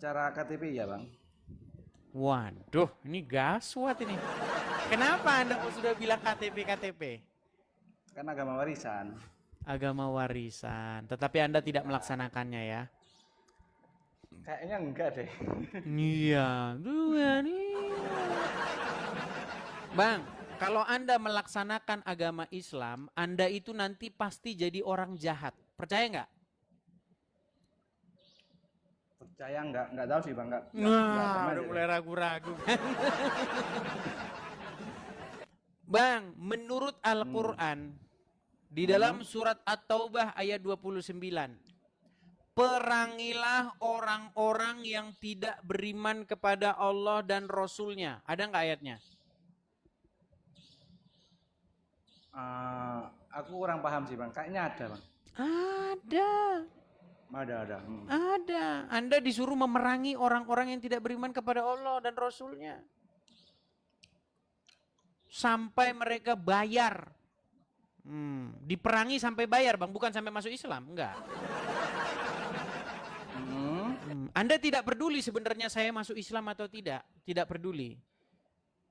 secara KTP ya Bang. Waduh, ini gaswat ini. Kenapa Anda kok sudah bilang KTP? Kan agama warisan. Agama warisan, tetapi Anda tidak melaksanakannya ya? Kayaknya enggak deh. Iya, Bang, kalau Anda melaksanakan agama Islam, Anda itu nanti pasti jadi orang jahat. Percaya nggak? Percaya enggak tahu sih Bang, enggak Nah, pernah udah sih. mulai ragu-ragu. Bang, menurut Al-Quran, di dalam surat At-Taubah ayat 29, perangilah orang-orang yang tidak beriman kepada Allah dan Rasulnya. Ada nggak ayatnya? Aku kurang paham sih Bang. Kayaknya ada Bang. Ada. Ada. Ada. Anda disuruh memerangi orang-orang yang tidak beriman kepada Allah dan Rasulnya. Sampai mereka bayar. Diperangi sampai bayar Bang, bukan sampai masuk Islam, enggak. Anda tidak peduli sebenarnya saya masuk Islam atau tidak peduli.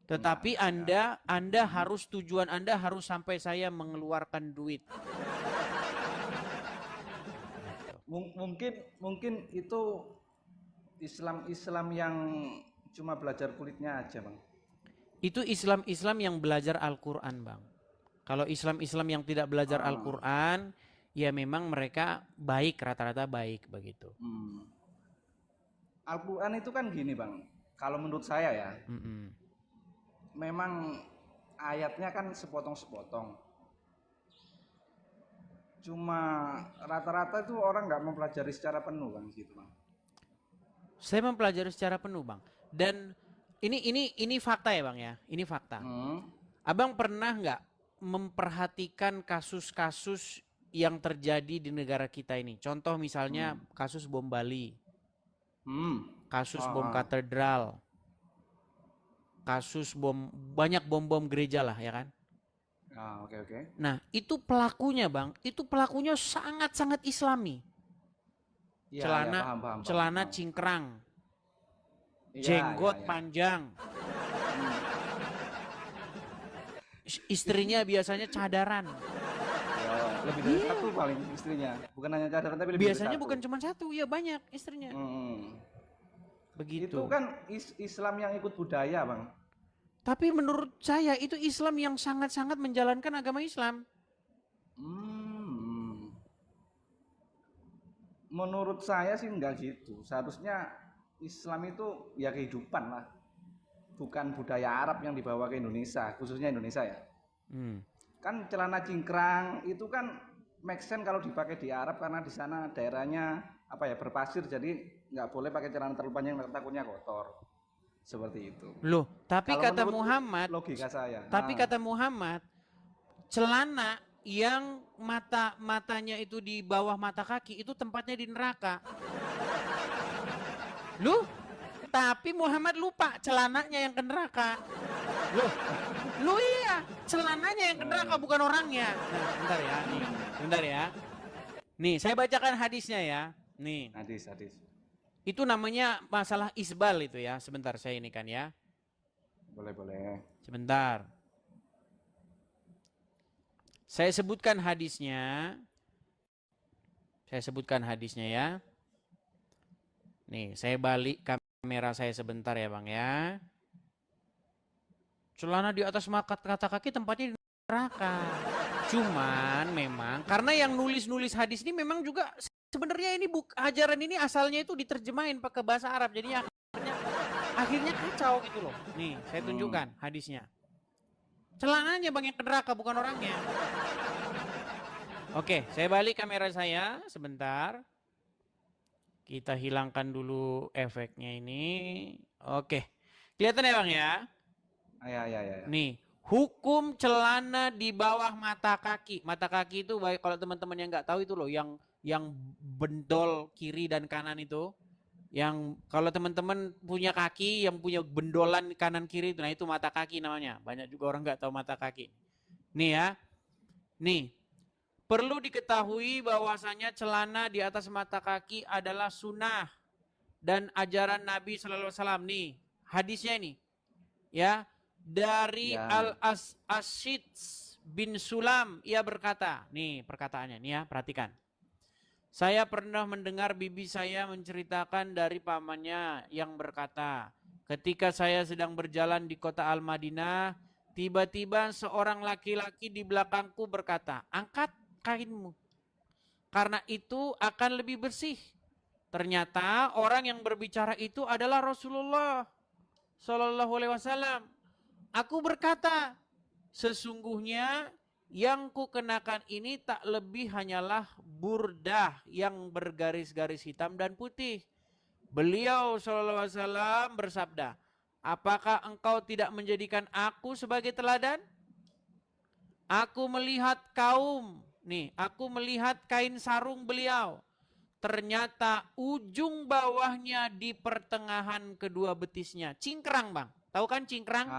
Tetapi Anda harus, tujuan Anda harus sampai saya mengeluarkan duit. Mungkin itu Islam yang cuma belajar kulitnya aja Bang. Itu Islam yang belajar Al-Quran Bang. Kalau Islam yang tidak belajar Al-Quran, ya memang mereka baik, rata-rata baik begitu. Al-Quran itu kan gini Bang, kalau menurut saya ya, memang ayatnya kan sepotong-sepotong. Cuma rata-rata itu orang nggak mempelajari secara penuh Bang, gitu Bang. Saya mempelajari secara penuh Bang. Dan ini fakta ya Bang ya, ini fakta. Abang pernah nggak memperhatikan kasus-kasus yang terjadi di negara kita ini? Contoh misalnya kasus bom Bali, kasus bom katedral, kasus banyak bom gereja lah ya kan? Oke. Nah itu pelakunya Bang, itu pelakunya sangat-sangat Islami. Ya, celana cingkrang, jenggot panjang. Istrinya biasanya cadaran. Lebih dari satu paling istrinya, bukan hanya cadaran tapi lebih biasanya dari satu. Bukan cuma satu, ya banyak istrinya. Begitu. Itu kan Islam yang ikut budaya Bang. Tapi menurut saya itu Islam yang sangat-sangat menjalankan agama Islam. Menurut saya sih enggak gitu. Seharusnya Islam itu ya kehidupan lah, bukan budaya Arab yang dibawa ke Indonesia, khususnya Indonesia ya. Kan celana cingkrang itu kan make sense kalau dipakai di Arab karena di sana daerahnya berpasir, jadi nggak boleh pakai celana terlalu panjang, takutnya kotor. Seperti itu. Loh, tapi kalau kata Muhammad, logika saya. Kata Muhammad, celana yang matanya itu di bawah mata kaki itu tempatnya di neraka. Loh, tapi Muhammad lupa celananya yang ke neraka. Loh iya, celananya yang ke neraka bukan orangnya. Nah, bentar ya. Nih, saya bacakan hadisnya ya. Nih. Hadis. Itu namanya masalah isbal itu ya. Sebentar saya ini kan ya. Boleh. Sebentar. Saya sebutkan hadisnya ya. Nih, saya balik kamera saya sebentar ya Bang ya. Celana di atas kata kaki tempatnya di neraka. Cuman memang karena yang nulis hadis ini memang juga sebenarnya ini ajaran ini asalnya itu diterjemahin pakai bahasa Arab. Jadi akhirnya kacau gitu loh. Nih, saya tunjukkan hadisnya. Celananya Bang yang ke neraka bukan orangnya. Oke, saya balik kamera saya sebentar. Kita hilangkan dulu efeknya ini. Oke. Kelihatan ya Bang ya? Ya. Nih, hukum celana di bawah mata kaki. Mata kaki itu baik kalau teman-teman yang nggak tahu itu loh, yang bendol kiri dan kanan itu. Yang kalau teman-teman punya kaki yang punya bendolan kanan kiri itu, nah itu mata kaki namanya. Banyak juga orang nggak tahu mata kaki. Nih ya. Nih. Perlu diketahui bahwasanya celana di atas mata kaki adalah sunnah. dan ajaran Nabi sallallahu alaihi wasallam nih. Hadisnya ini ya dari Al-Asyid bin Sulam, ia berkata, nih perkataannya nih ya, perhatikan. Saya pernah mendengar bibi saya menceritakan dari pamannya yang berkata, ketika saya sedang berjalan di kota Al-Madinah, tiba-tiba seorang laki-laki di belakangku berkata, angkat kainmu, karena itu akan lebih bersih. Ternyata orang yang berbicara itu adalah Rasulullah Sallallahu Alaihi Wasallam. Aku berkata, sesungguhnya yang ku kenakan ini tak lebih hanyalah burdah yang bergaris-garis hitam dan putih. Beliau Sallallahu Alaihi Wasallam bersabda, apakah engkau tidak menjadikan aku sebagai teladan? Aku melihat aku melihat kain sarung beliau. Ternyata ujung bawahnya di pertengahan kedua betisnya. Cingkrang, Bang. Tahu kan cingkrang?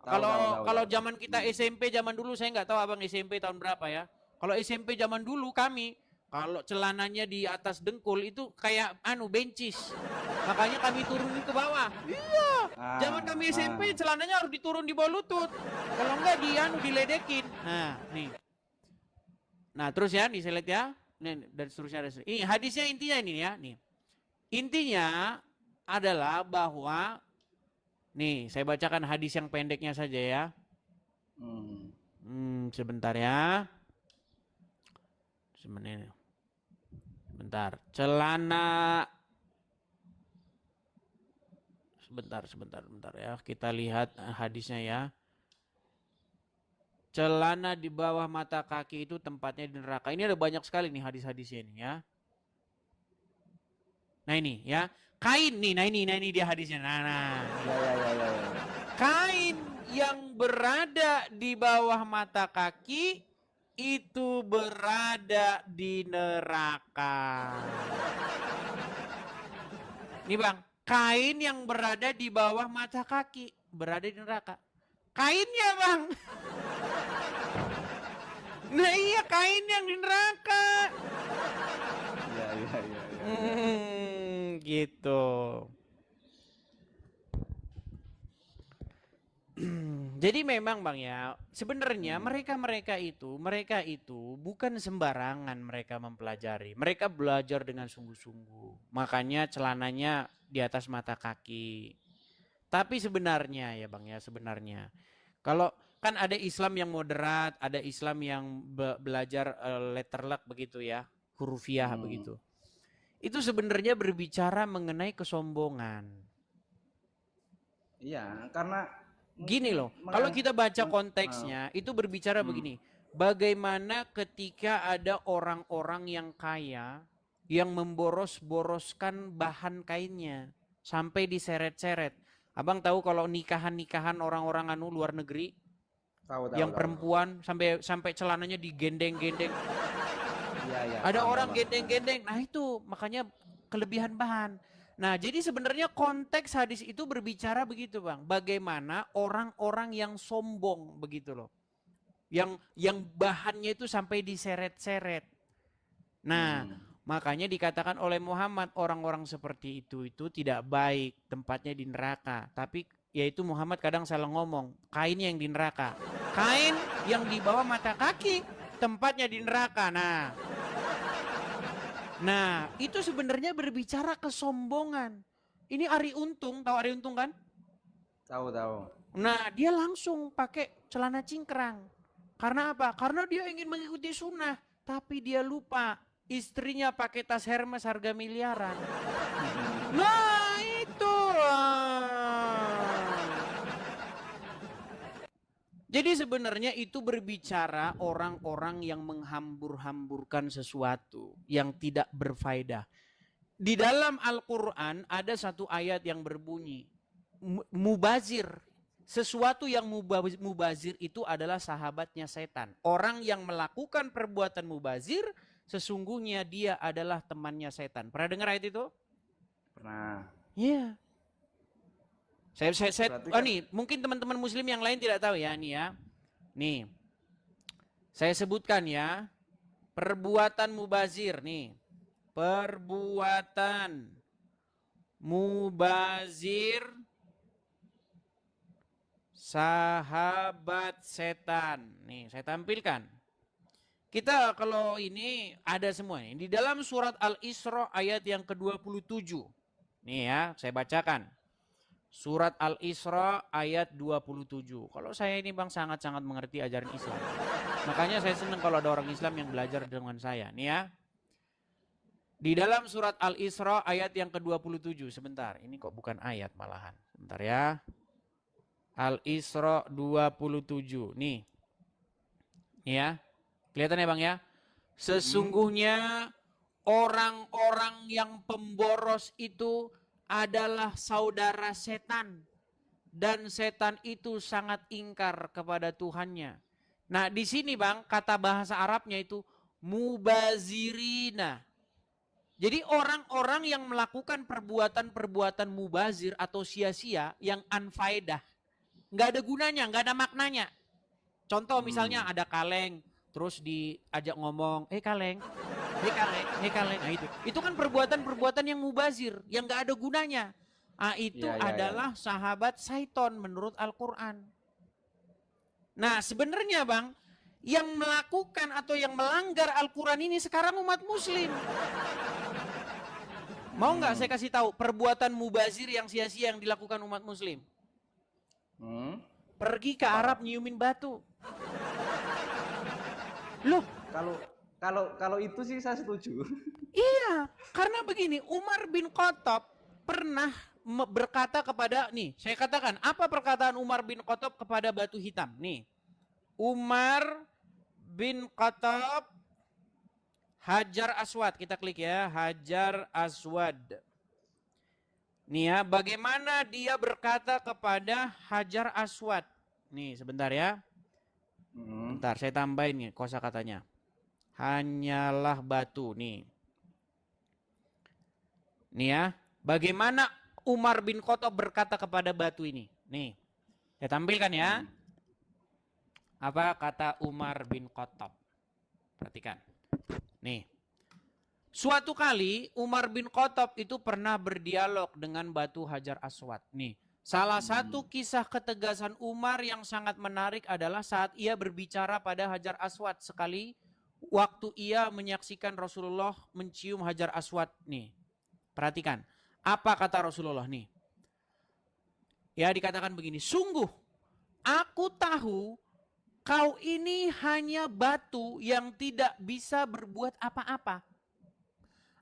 Kalau zaman kita SMP zaman dulu, saya nggak tahu abang SMP tahun berapa ya. Kalau SMP zaman dulu kami, kalau celananya di atas dengkul itu kayak bencis. Makanya kami turunin ke bawah. Iya. Zaman kami SMP celananya harus diturun di bawah lutut. Kalau enggak diledekin. Nah, nih. Nah, terus ya, nih saya lihat ya. Nih, dan seterusnya. Ini hadisnya intinya ini ya, nih. Intinya adalah bahwa nih, saya bacakan hadis yang pendeknya saja ya. Sebentar ya. Sebentar. Sebentar ya. Kita lihat hadisnya ya. Celana di bawah mata kaki itu tempatnya di neraka. Ini ada banyak sekali nih hadis-hadisnya ini ya. Nah ini ya. Kain nih, nah ini dia hadisnya. Nah. Kain yang berada di bawah mata kaki itu berada di neraka. Nih Bang, kain yang berada di bawah mata kaki berada di neraka. Kainnya Bang. Nah iya, kain yang di neraka. Iya. Gitu. Jadi memang Bang ya, sebenarnya mereka itu bukan sembarangan mereka mempelajari. Mereka belajar dengan sungguh-sungguh. Makanya celananya di atas mata kaki. Tapi sebenarnya ya Bang ya, sebenarnya kalau kan ada Islam yang moderat, ada Islam yang belajar letterluck begitu ya, hurufiah begitu. Itu sebenarnya berbicara mengenai kesombongan. Iya, karena gini loh, kalau kita baca konteksnya itu berbicara begini. Bagaimana ketika ada orang-orang yang kaya yang memboros-boroskan bahan kainnya sampai diseret-seret. Abang tahu kalau nikahan orang-orang luar negeri? Yang perempuan sampai celananya digendeng-gendeng. Ya, ada orang gendeng-gendeng. Nah itu makanya kelebihan bahan. Nah jadi sebenarnya konteks hadis itu berbicara begitu Bang. Bagaimana orang-orang yang sombong begitu loh. Yang bahannya itu sampai diseret-seret. Nah makanya dikatakan oleh Muhammad orang-orang seperti itu tidak baik, tempatnya di neraka. Tapi yaitu Muhammad kadang salah ngomong, kain yang di neraka. Kain yang di bawah mata kaki, tempatnya di neraka. Nah itu sebenarnya berbicara kesombongan. Ini Ari Untung, tahu Ari Untung kan? Tahu. Nah dia langsung pakai celana cingkrang. Karena apa? Karena dia ingin mengikuti sunnah. Tapi dia lupa istrinya pakai tas Hermes harga miliaran. Nah itulah. Jadi sebenarnya itu berbicara orang-orang yang menghambur-hamburkan sesuatu yang tidak berfaedah. Di dalam Al-Quran ada satu ayat yang berbunyi, mubazir. Sesuatu yang mubazir itu adalah sahabatnya setan. Orang yang melakukan perbuatan mubazir, sesungguhnya dia adalah temannya setan. Pernah dengar ayat itu? Pernah. Iya. Nih, mungkin teman-teman muslim yang lain tidak tahu ya, nih ya. Nih. Saya sebutkan ya. Perbuatan mubazir nih. Perbuatan Mubazir, sahabat setan. Nih, saya tampilkan. Kita kalau ini ada semua nih. Di dalam surat Al-Isra ayat yang ke-27. Nih ya, saya bacakan. Surat Al-Isra ayat 27. Kalau saya ini Bang sangat-sangat mengerti ajaran Islam. Makanya saya senang kalau ada orang Islam yang belajar dengan saya. Nih ya. Di dalam surat Al-Isra ayat yang ke-27. Sebentar, ini kok bukan ayat malahan. Sebentar ya. Al-Isra 27. Nih. Nih ya. Kelihatan ya Bang ya? Sesungguhnya orang-orang yang pemboros itu adalah saudara setan. Dan setan itu sangat ingkar kepada Tuhannya. Nah di sini Bang, kata bahasa Arabnya itu mubazirina. Jadi orang-orang yang melakukan perbuatan-perbuatan mubazir atau sia-sia yang unfaedah. Nggak ada gunanya, nggak ada maknanya. Contoh misalnya ada kaleng. Terus diajak ngomong, kaleng, kaleng. Nah itu kan perbuatan-perbuatan yang mubazir, yang gak ada gunanya. Nah itu adalah sahabat syaiton menurut Al-Quran. Nah sebenarnya Bang, yang melakukan atau yang melanggar Al-Quran ini sekarang umat muslim. Mau nggak saya kasih tahu perbuatan mubazir yang sia-sia yang dilakukan umat muslim? Pergi ke Arab nyiumin batu. Loh, kalau itu sih saya setuju. Iya, karena begini, Umar bin Khattab pernah berkata kepada, nih, saya katakan, apa perkataan Umar bin Khattab kepada batu hitam? Nih, Umar bin Khattab Hajar Aswad, kita klik ya, Hajar Aswad. Nih ya, bagaimana dia berkata kepada Hajar Aswad? Nih, sebentar ya. Bentar, saya tambahin nih kosakatanya. Hanyalah batu nih. Nih ya, bagaimana Umar bin Khattab berkata kepada batu ini? Nih, saya tampilkan ya. Apa kata Umar bin Khattab? Perhatikan. Nih. Suatu kali Umar bin Khattab itu pernah berdialog dengan batu Hajar Aswad. Nih. Salah satu kisah ketegasan Umar yang sangat menarik adalah saat ia berbicara pada Hajar Aswad sekali waktu ia menyaksikan Rasulullah mencium Hajar Aswad nih. Perhatikan, apa kata Rasulullah nih? Ya dikatakan begini, sungguh aku tahu kau ini hanya batu yang tidak bisa berbuat apa-apa.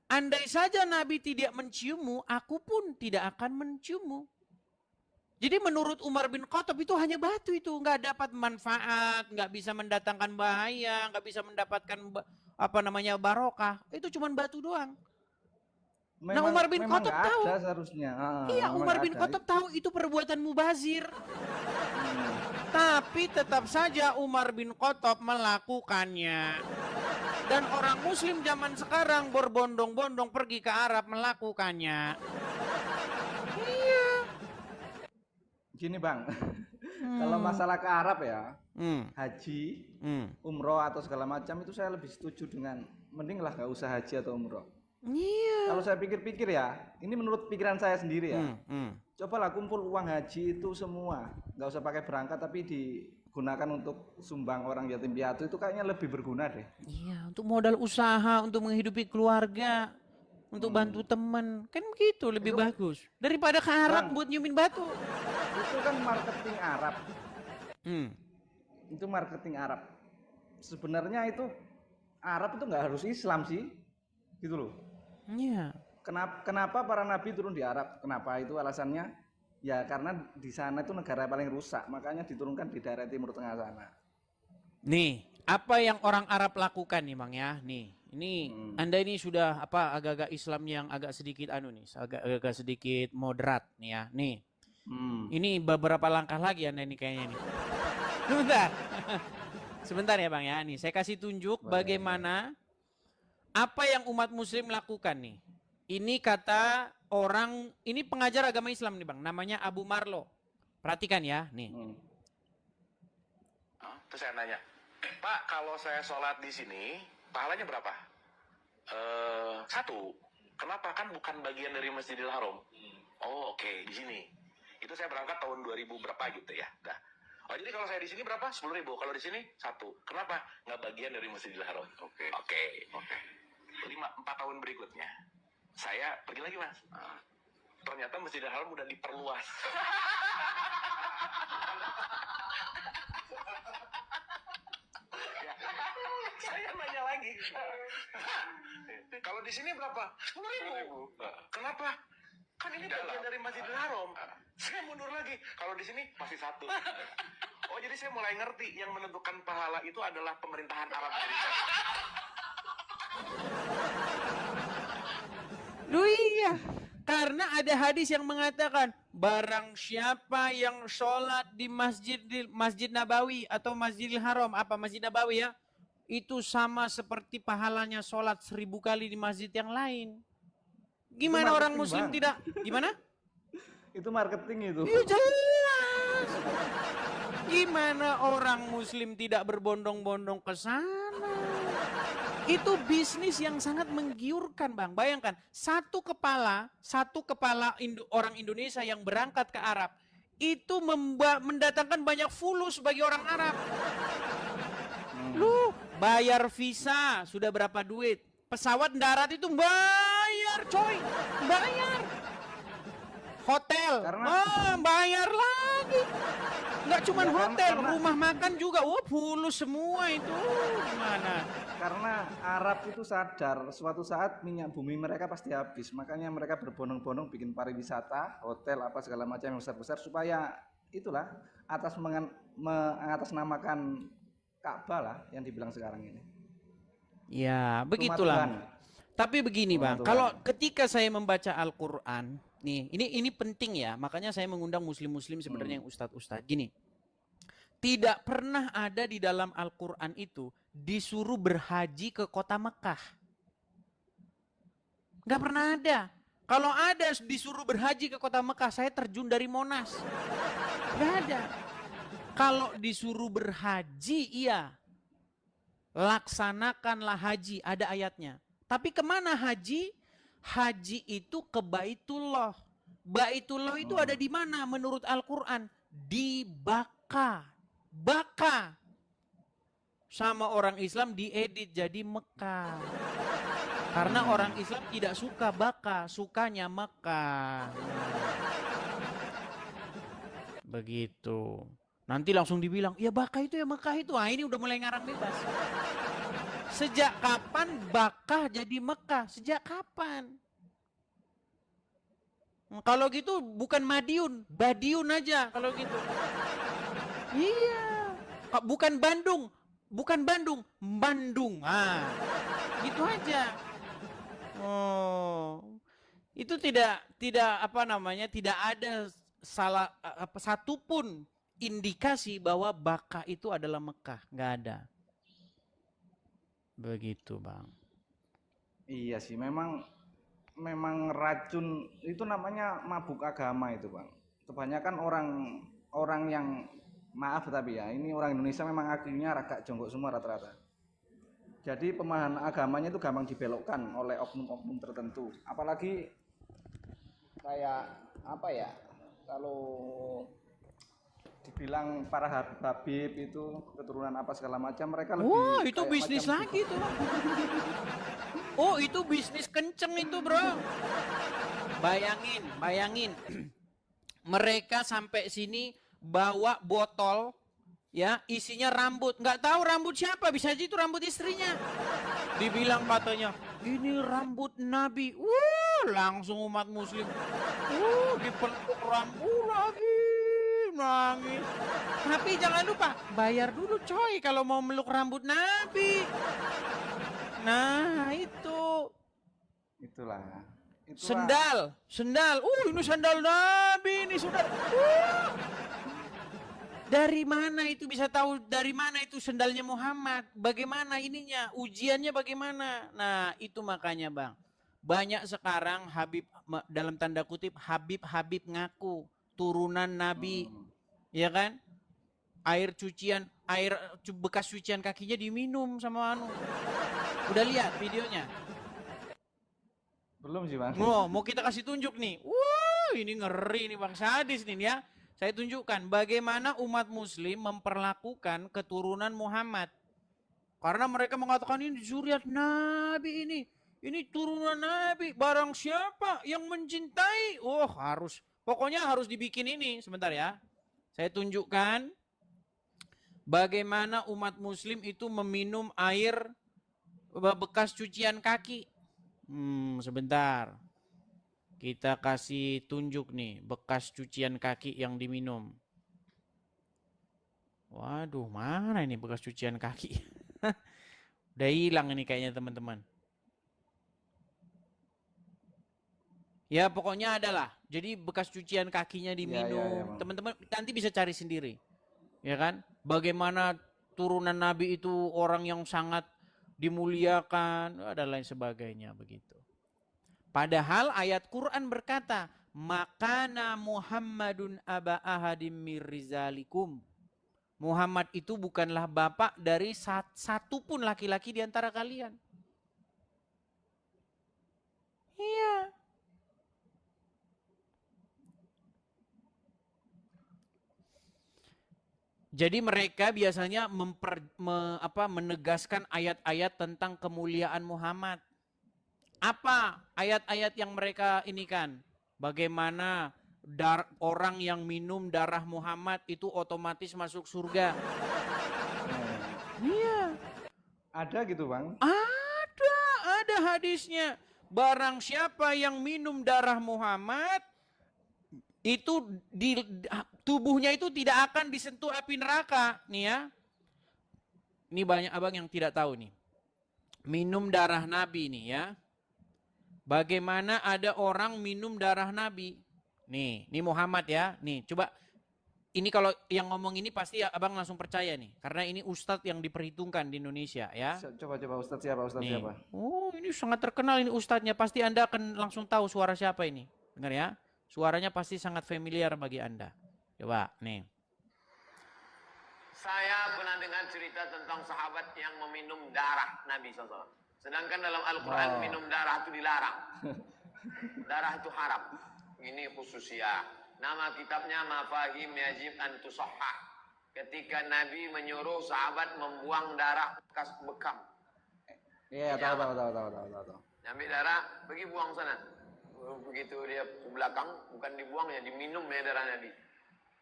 Andai saja Nabi tidak menciummu, aku pun tidak akan menciummu. Jadi menurut Umar bin Khattab itu hanya batu itu, nggak dapat manfaat, nggak bisa mendatangkan bahaya, nggak bisa mendapatkan barokah. Itu cuma batu doang. Nah Umar bin Khattab tahu. Seharusnya. Iya Umar bin Khattab tahu itu perbuatan mubazir. Tapi tetap saja Umar bin Khattab melakukannya. Dan orang Muslim zaman sekarang berbondong-bondong pergi ke Arab melakukannya. Gini Bang, kalau masalah ke Arab ya, haji, umroh atau segala macam itu saya lebih setuju dengan mending lah gak usah haji atau umroh. Iya. Kalau saya pikir-pikir ya, ini menurut pikiran saya sendiri ya. Cobalah kumpul uang haji itu semua, nggak usah pakai berangkat tapi digunakan untuk sumbang orang yatim piatu itu kayaknya lebih berguna deh. Iya, untuk modal usaha, untuk menghidupi keluarga. Untuk bantu teman, kan begitu lebih bagus daripada ke Arab buat nyumin batu. Itu kan marketing Arab. Itu marketing Arab. Sebenarnya itu Arab itu nggak harus Islam sih, gitu loh. Iya. Kenapa para nabi turun di Arab? Kenapa itu alasannya? Ya karena di sana itu negara paling rusak, makanya diturunkan di daerah Timur Tengah sana. Nih, apa yang orang Arab lakukan nih Bang ya? Nih. Ini Anda ini sudah agak-agak Islam yang agak sedikit agak sedikit moderat nih ya. Nih. Ini beberapa langkah lagi Anda ini kayaknya nih. Sebentar ya Bang ya. Nih, saya kasih tunjuk bagaimana apa yang umat muslim lakukan nih. Ini kata orang, ini pengajar agama Islam nih Bang, namanya Abu Marlo. Perhatikan ya, nih. Terus saya nanya, Pak, kalau saya sholat di sini pahalanya berapa? 1. Kenapa? Kan bukan bagian dari Masjidil Haram. Oh, oke, di sini. Itu saya berangkat tahun 2000 berapa gitu ya. Dah. Oh, jadi kalau saya di sini berapa? 10.000. Kalau di sini 1. Kenapa? Nggak bagian dari Masjidil Haram. Oke. 4 tahun berikutnya, saya pergi lagi, Mas. Ternyata Masjidil Haram udah diperluas. Saya nanya lagi. Kalau di sini berapa? 10.000. Kenapa? Kan ini bagian dari Masjidil Haram. Saya mundur lagi. Kalau di sini masih 1. Oh, jadi saya mulai ngerti yang menentukan pahala itu adalah pemerintahan Arab. Loh iya, karena ada hadis yang mengatakan barang siapa yang sholat di Masjid Nabawi atau Masjidil Haram, apa Masjid Nabawi ya, itu sama seperti pahalanya sholat 1000 kali di masjid yang lain. Gimana orang muslim Bang. tidak? Gimana? Itu marketing itu. Iya jelas. Gimana orang muslim tidak berbondong-bondong ke sana? Itu bisnis yang sangat menggiurkan, Bang. Bayangkan, satu kepala orang Indonesia yang berangkat ke Arab itu mendatangkan banyak fulus bagi orang Arab. Lu bayar visa sudah berapa duit? Pesawat darat itu bayar, coy. Bayar. Hotel, bayar lagi. Nggak cuma hotel, rumah makan juga. Fulus semua itu. Gimana? Karena Arab itu sadar suatu saat minyak bumi mereka pasti habis, makanya mereka berbondong-bondong bikin pariwisata, hotel apa segala macam yang besar-besar supaya itulah mengatasnamakan Ka'bah lah yang dibilang sekarang ini. Ya, begitulah. Tapi begini, Bang, kalau ketika saya membaca Al-Qur'an, nih, ini penting ya, makanya saya mengundang muslim-muslim sebenarnya yang ustadz-ustadz. Gini. Tidak pernah ada di dalam Al-Qur'an itu disuruh berhaji ke kota Mekah. Nggak pernah ada. Kalau ada disuruh berhaji ke kota Mekah, saya terjun dari Monas. Nggak ada. Kalau disuruh berhaji, iya. Laksanakanlah haji, ada ayatnya. Tapi kemana haji? Haji itu ke Baitullah. Baitullah itu ada di mana menurut Al-Quran? Di Baka. Baka. Sama orang Islam diedit jadi Mekah. Karena orang Islam tidak suka Baka, sukanya Mekah. Begitu. Nanti langsung dibilang, ya Baka itu ya Mekah itu. Ah, ini udah mulai ngarang bebas. Sejak kapan Baka jadi Mekah? Sejak kapan? Kalau gitu bukan Madiun, Badiun aja kalau gitu. Iya. Bukan Bandung, Bandung. Ah, gitu aja. Oh, itu tidak tidak ada satupun indikasi bahwa Baka itu adalah Mekah, nggak ada. Begitu, Bang. Iya sih, memang racun itu namanya mabuk agama itu, Bang. Kebanyakan orang yang maaf tapi ya, ini orang Indonesia memang akhirnya agak jongkok semua rata-rata. Jadi pemahaman agamanya itu gampang dibelokkan oleh oknum-oknum tertentu. Apalagi kayak apa ya? Kalau dibilang para Habib itu keturunan apa segala macam, mereka lebih. Wah, itu bisnis lagi tuh. Oh, itu bisnis kenceng itu, Bro. Bayangin. Mereka sampai sini bawa botol ya, isinya rambut. Nggak tahu rambut siapa, bisa aja itu rambut istrinya. Dibilang katanya, ini rambut Nabi. Langsung umat muslim. Dipeluk rambut lagi. Nangis. Tapi jangan lupa, bayar dulu coy kalau mau meluk rambut Nabi. Nah, Itulah. Sendal. Ini sandal Nabi ini sudah. Dari mana itu bisa tahu dari mana itu sendalnya Muhammad? Bagaimana ininya? Ujiannya bagaimana? Nah, itu makanya, Bang. Banyak sekarang Habib dalam tanda kutip Habib ngaku turunan Nabi. Ya kan? Air bekas cucian kakinya diminum sama anu. Udah lihat videonya? Belum sih Bang. Oh, mau kita kasih tunjuk nih. Wah, ini ngeri nih Bang Sadis nih ya. Saya tunjukkan bagaimana umat muslim memperlakukan keturunan Muhammad. Karena mereka mengatakan ini zuriat Nabi ini. Ini turunan Nabi. Barang siapa yang mencintai, oh harus. Pokoknya harus dibikin ini. Sebentar ya. Saya tunjukkan bagaimana umat muslim itu meminum air bekas cucian kaki. Sebentar. Kita kasih tunjuk nih bekas cucian kaki yang diminum. Waduh, mana ini bekas cucian kaki? Udah hilang ini kayaknya teman-teman. Ya pokoknya adalah. Jadi bekas cucian kakinya diminum. Teman-teman nanti bisa cari sendiri. Ya kan? Bagaimana turunan Nabi itu orang yang sangat dimuliakan dan lain sebagainya begitu. Padahal ayat Quran berkata, makana Muhammadun aba ahadim mir rizalikum. Muhammad itu bukanlah bapak dari satu pun laki-laki di antara kalian. Iya. Jadi mereka biasanya menegaskan ayat-ayat tentang kemuliaan Muhammad. Apa ayat-ayat yang mereka ini kan? Bagaimana orang yang minum darah Muhammad itu otomatis masuk surga. Iya. Ada gitu Bang? Ada hadisnya. Barang siapa yang minum darah Muhammad, itu tubuhnya itu tidak akan disentuh api neraka. Nih ya. Ini banyak abang yang tidak tahu nih. Minum darah Nabi nih ya. Bagaimana ada orang minum darah Nabi? Nih, ini Muhammad ya. Nih, coba. Ini kalau yang ngomong ini pasti abang langsung percaya nih. Karena ini ustadz yang diperhitungkan di Indonesia ya. Coba ustadz siapa? Siapa? Oh, ini sangat terkenal ini ustadznya. Pasti Anda akan langsung tahu suara siapa ini. Dengar ya. Suaranya pasti sangat familiar bagi Anda. Coba, nih. Saya pernah dengar cerita tentang sahabat yang meminum darah Nabi SAW. Sedangkan dalam Al-Quran minum darah itu dilarang. Darah itu haram. Ini khususnya. Nama kitabnya Mafahim Yajib an Tusahhah. Ketika Nabi menyuruh sahabat membuang darah bekas bekam. Iya, tahu. Ambil darah, pergi buang sana. Begitu dia ke belakang, bukan dibuang ya, diminum ya darah Nabi.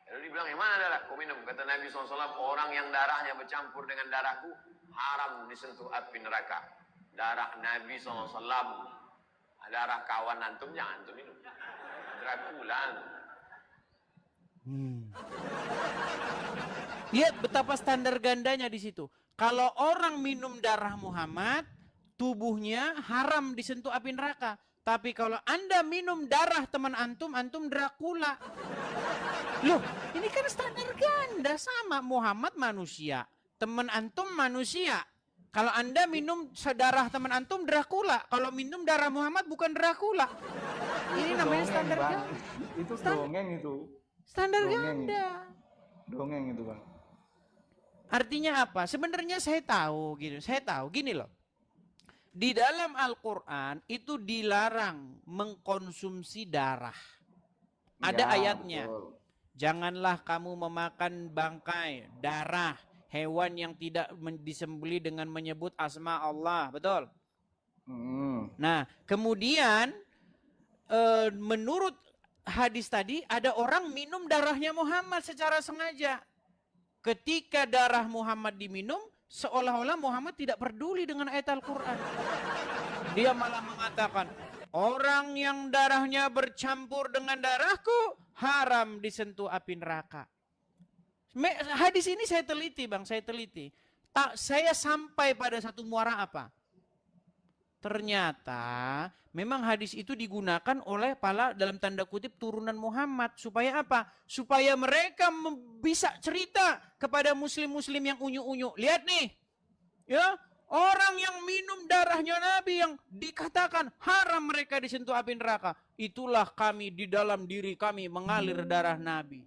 Lalu dibilang, yang mana darah? Kau minum. Kata Nabi SAW, orang yang darahnya bercampur dengan darahku, haram disentuh api neraka. Darah Nabi SAW, darah kawan antum, jangan antum minum. Dracula. Lihat betapa standar gandanya di situ. Kalau orang minum darah Muhammad, tubuhnya haram disentuh api neraka. Tapi kalau Anda minum darah teman antum, antum Dracula. Loh, ini kan standar ganda sama. Muhammad manusia, teman antum manusia. Kalau Anda minum darah teman antum, Dracula. Kalau minum darah Muhammad bukan Dracula. Ini namanya standar ganda. Itu dongeng itu. Standar ganda. Dongeng itu Bang. Artinya apa? Sebenarnya saya tahu gitu. Saya tahu gini loh. Di dalam Al-Quran itu dilarang mengkonsumsi darah. Ada ayatnya. Betul. Janganlah kamu memakan bangkai, darah, hewan yang tidak disembelih dengan menyebut asma Allah. Betul? Nah, kemudian menurut hadis tadi ada orang minum darahnya Muhammad secara sengaja. Ketika darah Muhammad diminum, seolah-olah Muhammad tidak peduli dengan ayat Al-Quran. Dia malah mengatakan, orang yang darahnya bercampur dengan darahku haram disentuh api neraka. Hadis ini saya teliti Bang, saya teliti. Saya sampai pada satu muara apa? Ternyata memang hadis itu digunakan oleh para dalam tanda kutip turunan Muhammad. Supaya apa? Supaya mereka bisa cerita kepada muslim-muslim yang unyu-unyu. Lihat nih, ya, orang yang minum darahnya Nabi yang dikatakan haram mereka disentuh api neraka. Itulah kami, di dalam diri kami mengalir darah Nabi.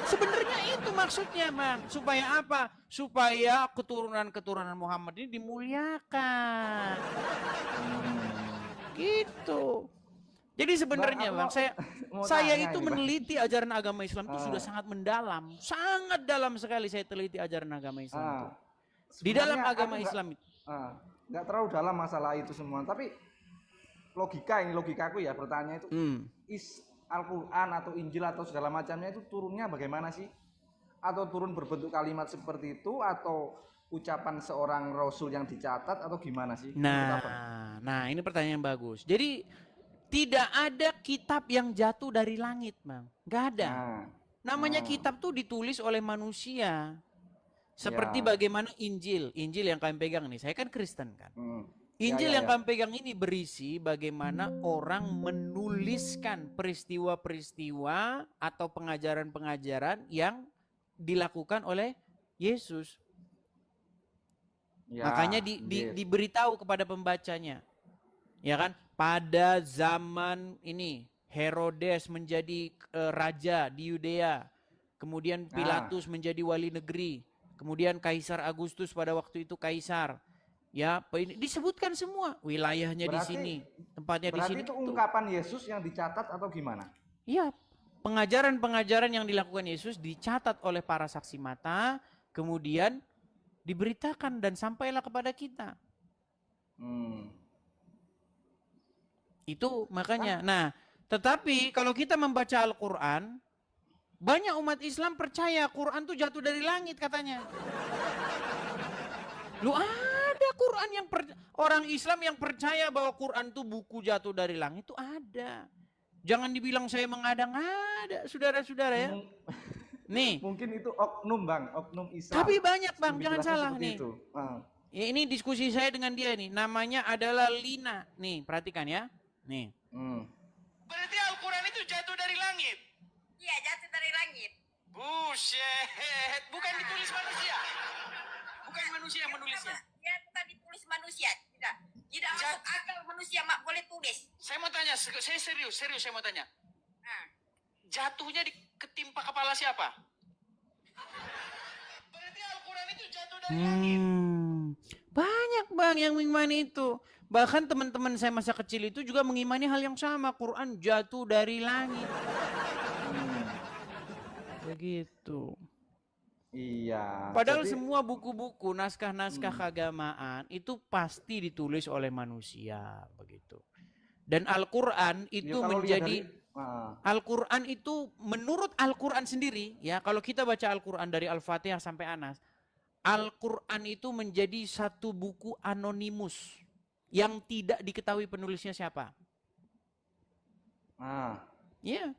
Sebenarnya itu maksudnya Bang. Supaya apa? Supaya keturunan-keturunan Muhammad ini dimuliakan. Gitu. Jadi sebenarnya Bang, mau saya tanya itu ini, Bang. meneliti ajaran agama Islam itu sudah sangat mendalam. Sangat dalam sekali saya teliti ajaran agama Islam itu. Di dalam Sebenarnya agama aku Islam itu. nggak terlalu dalam masalah itu semua, tapi logikaku ya bertanya itu Al-Quran atau Injil atau segala macamnya itu turunnya bagaimana sih? Atau turun berbentuk kalimat seperti itu atau ucapan seorang rasul yang dicatat atau gimana sih? Nah ini pertanyaan yang bagus. Jadi tidak ada kitab yang jatuh dari langit, Bang. Nggak ada. Namanya kitab tuh ditulis oleh manusia. Seperti bagaimana Injil yang kami pegang nih. Saya kan Kristen kan. Injil yang kami pegang ini berisi bagaimana orang menuliskan peristiwa-peristiwa atau pengajaran-pengajaran yang dilakukan oleh Yesus. Makanya diberitahu kepada pembacanya. Ya kan? Pada zaman ini Herodes menjadi raja di Yudea. Kemudian Pilatus menjadi wali negeri. Kemudian Kaisar Agustus pada waktu itu kaisar. Ya, disebutkan semua wilayahnya di sini, tempatnya di sini. Berarti itu ungkapan Yesus yang dicatat atau gimana? Iya, pengajaran-pengajaran yang dilakukan Yesus dicatat oleh para saksi mata, kemudian diberitakan dan sampailah kepada kita. Itu makanya. Nah, tetapi kalau kita membaca Al-Quran, banyak umat Islam percaya Quran itu jatuh dari langit katanya. Lu ada Quran yang orang Islam yang percaya bahwa Quran itu buku jatuh dari langit itu ada. Jangan dibilang saya mengada-ngada, saudara-saudara ya. Nih. Mungkin itu oknum Bang, oknum Islam. Tapi banyak Bang, jangan salah nih. Ya, ini diskusi saya dengan dia nih, namanya adalah Lina. Nih, perhatikan ya. Nih. Berarti Al-Quran itu jatuh dari langit? Iya, jatuh dari langit. Buset, bukan ditulis manusia. Bukan manusia yang menulisnya. Ya, bukan ditulis manusia, tidak. Tidak masuk akal manusia mak boleh tulis. Saya mau tanya, saya serius saya mau tanya. Jatuhnya ketimpa kepala siapa? Berarti Al-Quran itu jatuh dari langit. Banyak Bang yang mengimani itu. Bahkan teman-teman saya masa kecil itu juga mengimani hal yang sama. Quran jatuh dari langit. Begitu. Iya. Padahal semua buku-buku, naskah-naskah keagamaan itu pasti ditulis oleh manusia, begitu. Dan Al-Quran itu menjadi Al-Quran itu menurut Al-Quran sendiri, ya kalau kita baca Al-Quran dari Al-Fatihah sampai Anas, Al-Quran itu menjadi satu buku anonimus yang tidak diketahui penulisnya siapa. Ya,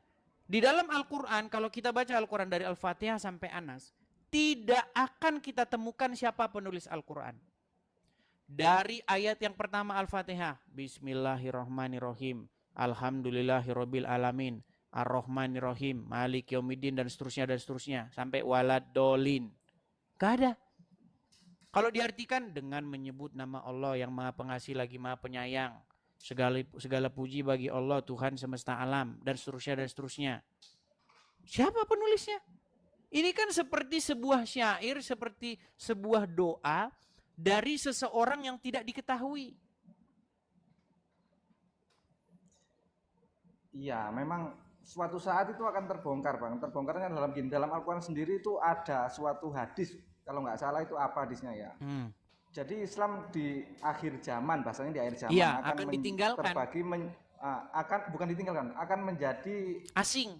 di dalam Al-Quran kalau kita baca Al-Quran dari Al-Fatihah sampai Anas, tidak akan kita temukan siapa penulis Al-Quran. Dari ayat yang pertama Al-Fatihah, Bismillahirrahmanirrahim, Alhamdulillahirabbil alamin, Ar-Rahmanirrahim, Malik Yaumiddin dan seterusnya sampai waladolin. Gak ada. Kalau diartikan dengan menyebut nama Allah yang Maha Pengasih lagi Maha Penyayang, segala puji bagi Allah Tuhan semesta alam dan seterusnya. Siapa penulisnya? Ini kan seperti sebuah syair, seperti sebuah doa dari seseorang yang tidak diketahui. Iya, memang suatu saat itu akan terbongkar Bang. Terbongkarnya dalam Al-Quran sendiri itu ada suatu hadis, kalau nggak salah itu apa hadisnya ya. Jadi Islam di akhir zaman, bahasanya di akhir zaman akan ditinggalkan. Bukan ditinggalkan, akan menjadi asing.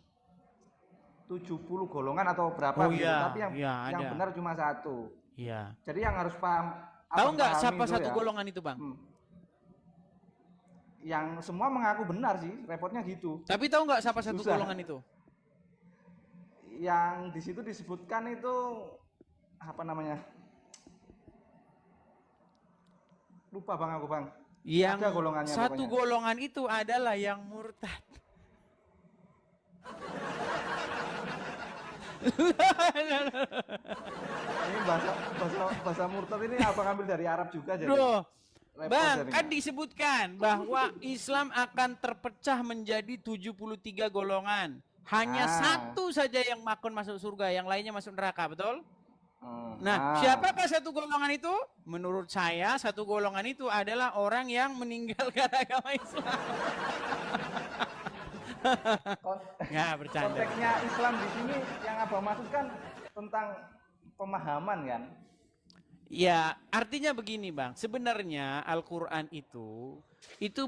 70 golongan atau berapa gitu. Tapi yang benar cuma satu. Iya. Jadi yang harus paham. Tahu nggak siapa satu golongan itu Bang? Yang semua mengaku benar sih, repotnya gitu. Tapi tahu nggak siapa satu golongan itu? Yang di situ disebutkan itu apa namanya? Lupa Bang aku Bang. Yang ada golongannya satu pokoknya. Golongan itu adalah yang murtad. Ini bahasa murtad ini apa ngambil dari Arab juga jadi. Bang, kan disebutkan bahwa Islam akan terpecah menjadi 73 golongan. Hanya satu saja yang masuk surga, yang lainnya masuk neraka, betul? Nah, siapakah satu golongan itu? Menurut saya satu golongan itu adalah orang yang meninggalkan agama Islam. Nggak, bercanda. Konteksnya Islam di sini yang abang maksudkan tentang pemahaman kan? Ya, artinya begini Bang. Sebenarnya Al-Quran itu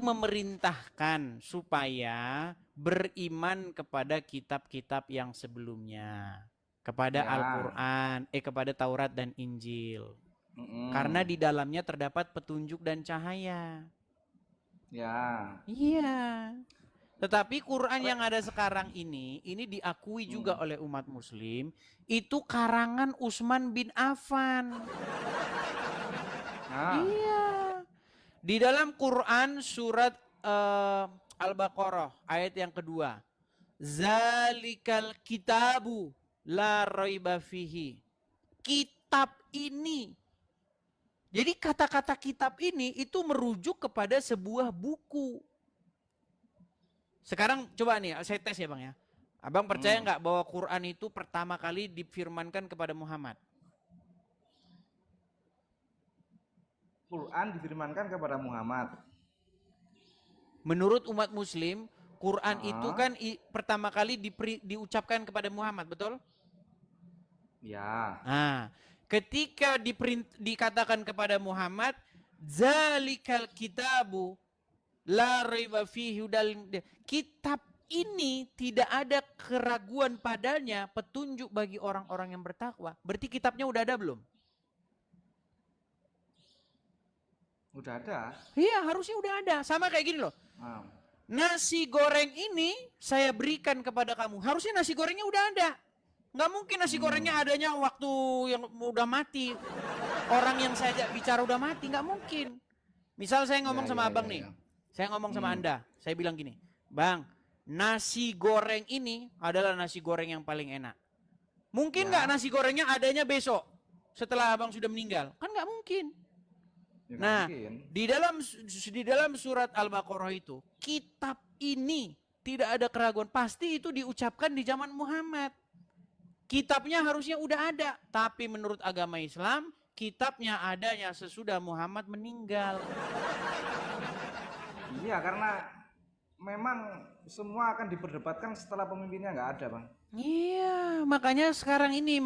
memerintahkan supaya beriman kepada kitab-kitab yang sebelumnya. Kepada Al-Quran, kepada Taurat dan Injil. Karena di dalamnya terdapat petunjuk dan cahaya. Ya. Iya. Tetapi Quran yang ada sekarang ini diakui juga oleh umat Muslim, itu karangan Utsman bin Affan. Iya. Di dalam Quran surat Al-Baqarah ayat yang kedua, Zalikal kitabu la raiba fihi. Kitab ini. Jadi kata-kata kitab ini itu merujuk kepada sebuah buku. Sekarang coba nih, saya tes ya Bang ya. Abang percaya nggak bahwa Quran itu pertama kali difirmankan kepada Muhammad? Quran difirmankan kepada Muhammad. Menurut umat Muslim, Quran itu kan pertama kali diucapkan kepada Muhammad, betul? Ya. Nah, ketika dikatakan kepada Muhammad, Zalikal kitabu la raiba fihi kitab ini tidak ada keraguan padanya, petunjuk bagi orang-orang yang bertakwa. Berarti kitabnya udah ada belum? Udah ada. Iya, harusnya udah ada. Sama kayak gini loh. Nasi goreng ini saya berikan kepada kamu. Harusnya nasi gorengnya udah ada. Nggak mungkin nasi gorengnya adanya waktu yang udah mati. Orang yang saya ajak bicara udah mati, nggak mungkin. Misal saya ngomong sama abang nih. Saya ngomong sama Anda. Saya bilang gini, Bang, nasi goreng ini adalah nasi goreng yang paling enak. Mungkin nggak nasi gorengnya adanya besok setelah abang sudah meninggal? Kan nggak mungkin. Ya, nah, mungkin. di dalam surat Al-Baqarah itu, kitab ini tidak ada keraguan. Pasti itu diucapkan di zaman Muhammad. Kitabnya harusnya udah ada. Tapi menurut agama Islam, kitabnya adanya sesudah Muhammad meninggal. Iya, karena memang semua akan diperdebatkan setelah pemimpinnya nggak ada, Bang. Iya, makanya sekarang ini,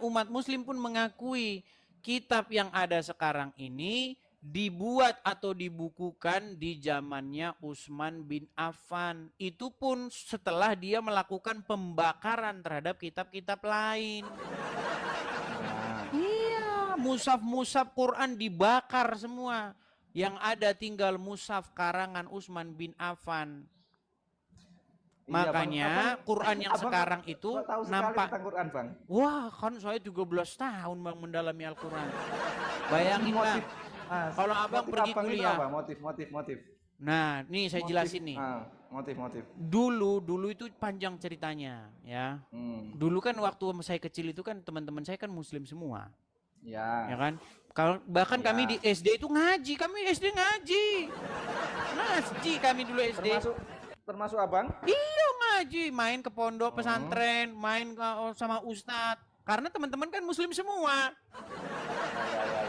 umat Muslim pun mengakui kitab yang ada sekarang ini dibuat atau dibukukan di zamannya Utsman bin Affan. Itu pun setelah dia melakukan pembakaran terhadap kitab-kitab lain. Iya, mushaf-mushaf Quran dibakar semua. Yang ada tinggal mushaf karangan Utsman bin Affan. Makanya Bang, Quran yang sekarang itu nampak Quran, Bang. Wah, kan saya 13 tahun Bang mendalami Al-Quran. Bayangin Bang, kalau abang pergi kuliah. Motif. Nah, nih saya jelasin nih. Motif. Dulu itu panjang ceritanya, ya. Dulu kan waktu saya kecil itu kan teman-teman saya kan Muslim semua. Ya. Ya kan? Bahkan kami di SD itu ngaji, kami SD ngaji. Ngaji kami dulu SD. Termasuk abang? Iya ngaji, main ke pondok pesantren, main sama ustadz. Karena teman-teman kan Muslim semua.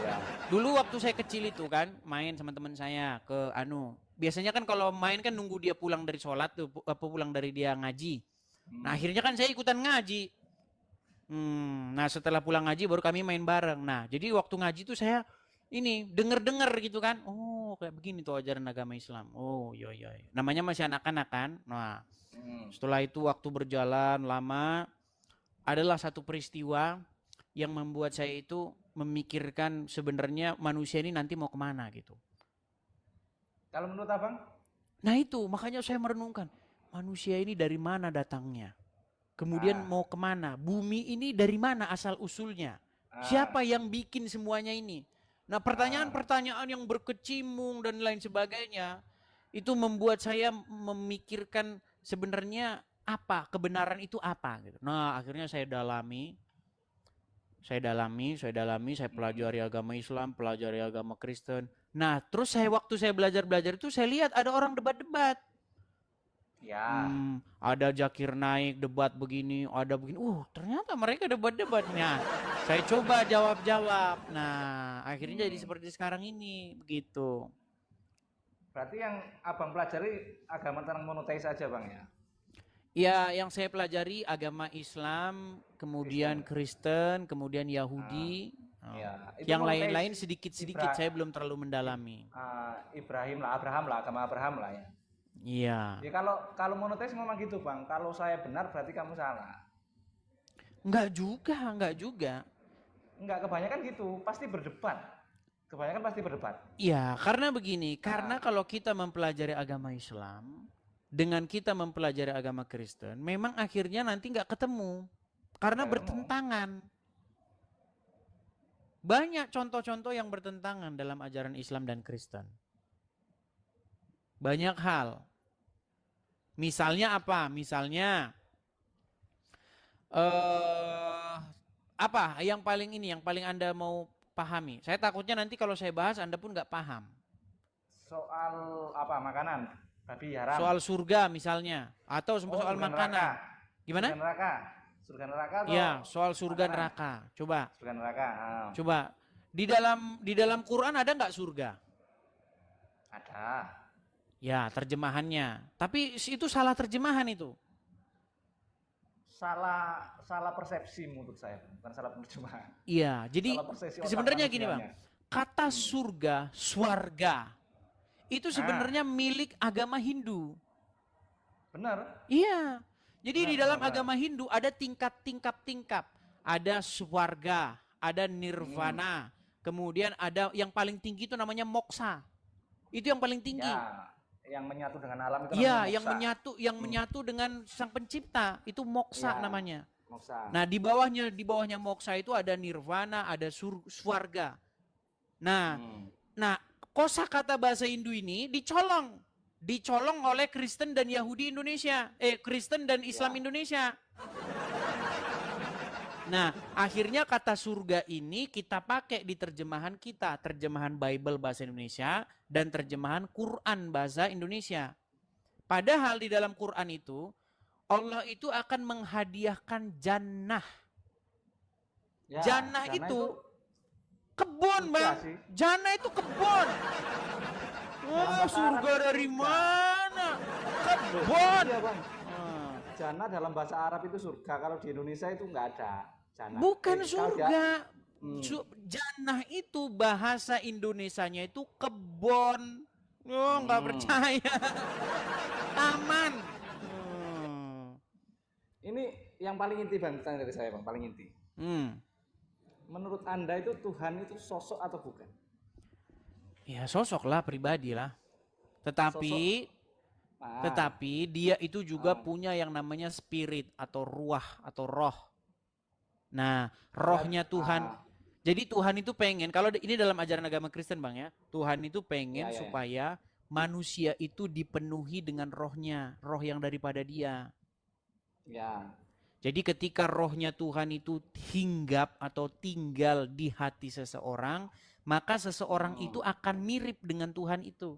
Ya. Dulu waktu saya kecil itu kan main sama teman saya ke biasanya kan kalau main kan nunggu dia pulang dari sholat tuh, pulang dari dia ngaji. Nah akhirnya kan saya ikutan ngaji. Nah setelah pulang ngaji baru kami main bareng. Nah jadi waktu ngaji tuh saya denger gitu kan. Oh kayak begini tuh ajaran agama Islam. Oh iya. Namanya masih anak-anak kan. Nah setelah itu waktu berjalan lama, adalah satu peristiwa yang membuat saya itu memikirkan sebenarnya manusia ini nanti mau kemana gitu. Kalau menurut abang? Nah itu makanya saya merenungkan. Manusia ini dari mana datangnya? Kemudian mau kemana? Bumi ini dari mana asal usulnya? Siapa yang bikin semuanya ini? Nah pertanyaan-pertanyaan yang berkecimpung dan lain sebagainya itu membuat saya memikirkan sebenarnya apa kebenaran itu apa gitu. Nah akhirnya saya dalami, saya pelajari agama Islam, pelajari agama Kristen. Nah terus waktu saya belajar itu saya lihat ada orang debat-debat. Ya. Ada Zakir Naik debat begini, ada begini. Ternyata mereka debat-debatnya. Saya coba jawab-jawab. Nah, akhirnya jadi seperti sekarang ini, begitu. Berarti yang abang pelajari agama tentang monoteis aja bang ya? Ya, yang saya pelajari agama Islam, kemudian Kristen, kemudian Yahudi. Ya, itu Yang monoteis lain-lain sedikit-sedikit saya belum terlalu mendalami. Abraham lah, agama Abraham lah ya. Iya. Ya kalau monoteis memang gitu bang. Kalau saya benar berarti kamu salah. Enggak juga. Enggak, kebanyakan gitu, pasti berdebat. Kebanyakan pasti berdebat. Iya, karena begini, karena kalau kita mempelajari agama Islam dengan kita mempelajari agama Kristen, memang akhirnya nanti nggak ketemu karena bertentangan. Banyak contoh-contoh yang bertentangan dalam ajaran Islam dan Kristen. Banyak hal. Misalnya apa? Misalnya apa yang paling Anda mau pahami? Saya takutnya nanti kalau saya bahas Anda pun nggak paham. Soal apa? Makanan, babi haram. Soal surga misalnya, atau soal makanan. Neraka. Gimana? Surga neraka atau ya, soal surga makanan? Neraka. Coba. Surga neraka. Coba. Di dalam Quran ada nggak surga? Ada. Ya, terjemahannya. Tapi itu salah terjemahan itu. Salah persepsi menurut saya, bukan salah penerjemahan. Iya, jadi sebenarnya gini bang, kata surga, swarga, itu sebenarnya milik agama Hindu. Benar? Iya. Jadi di dalam agama Hindu ada tingkat. Ada swarga, ada nirvana, kemudian ada yang paling tinggi itu namanya moksa. Itu yang paling tinggi. Ya, yang menyatu dengan alam itu namanya moksa. yang menyatu dengan sang pencipta, itu moksa namanya. Moksa. Nah, di bawahnya moksa itu ada nirvana, ada swarga. Nah, kosakata bahasa Hindu ini dicolong oleh Kristen dan Yahudi Indonesia, Kristen dan Islam Indonesia. Nah, akhirnya kata surga ini kita pakai di terjemahan kita, terjemahan Bible bahasa Indonesia dan terjemahan Quran bahasa Indonesia. Padahal di dalam Quran itu Allah itu akan menghadiahkan jannah. Ya, jannah itu kebun, Bang. Jannah itu kebun. Oh, surga dari mana? Kebun. Iya, Bang. Jannah dalam bahasa Arab itu surga. Kalau di Indonesia itu enggak ada jannah. Bukan surga. Jannah itu bahasa Indonesianya itu kebun. Oh, nggak percaya. Taman. Ini yang paling inti bang, tanya dari saya bang, paling inti. Menurut Anda itu Tuhan itu sosok atau bukan? Ya sosok lah, pribadi lah. Tetapi dia itu juga punya yang namanya spirit atau ruah atau roh. Nah, rohnya Tuhan. Jadi Tuhan itu pengen, kalau ini dalam ajaran agama Kristen bang ya, Tuhan itu pengen supaya manusia itu dipenuhi dengan rohnya, roh yang daripada dia. Ya. Jadi ketika rohnya Tuhan itu hinggap atau tinggal di hati seseorang, maka seseorang itu akan mirip dengan Tuhan itu.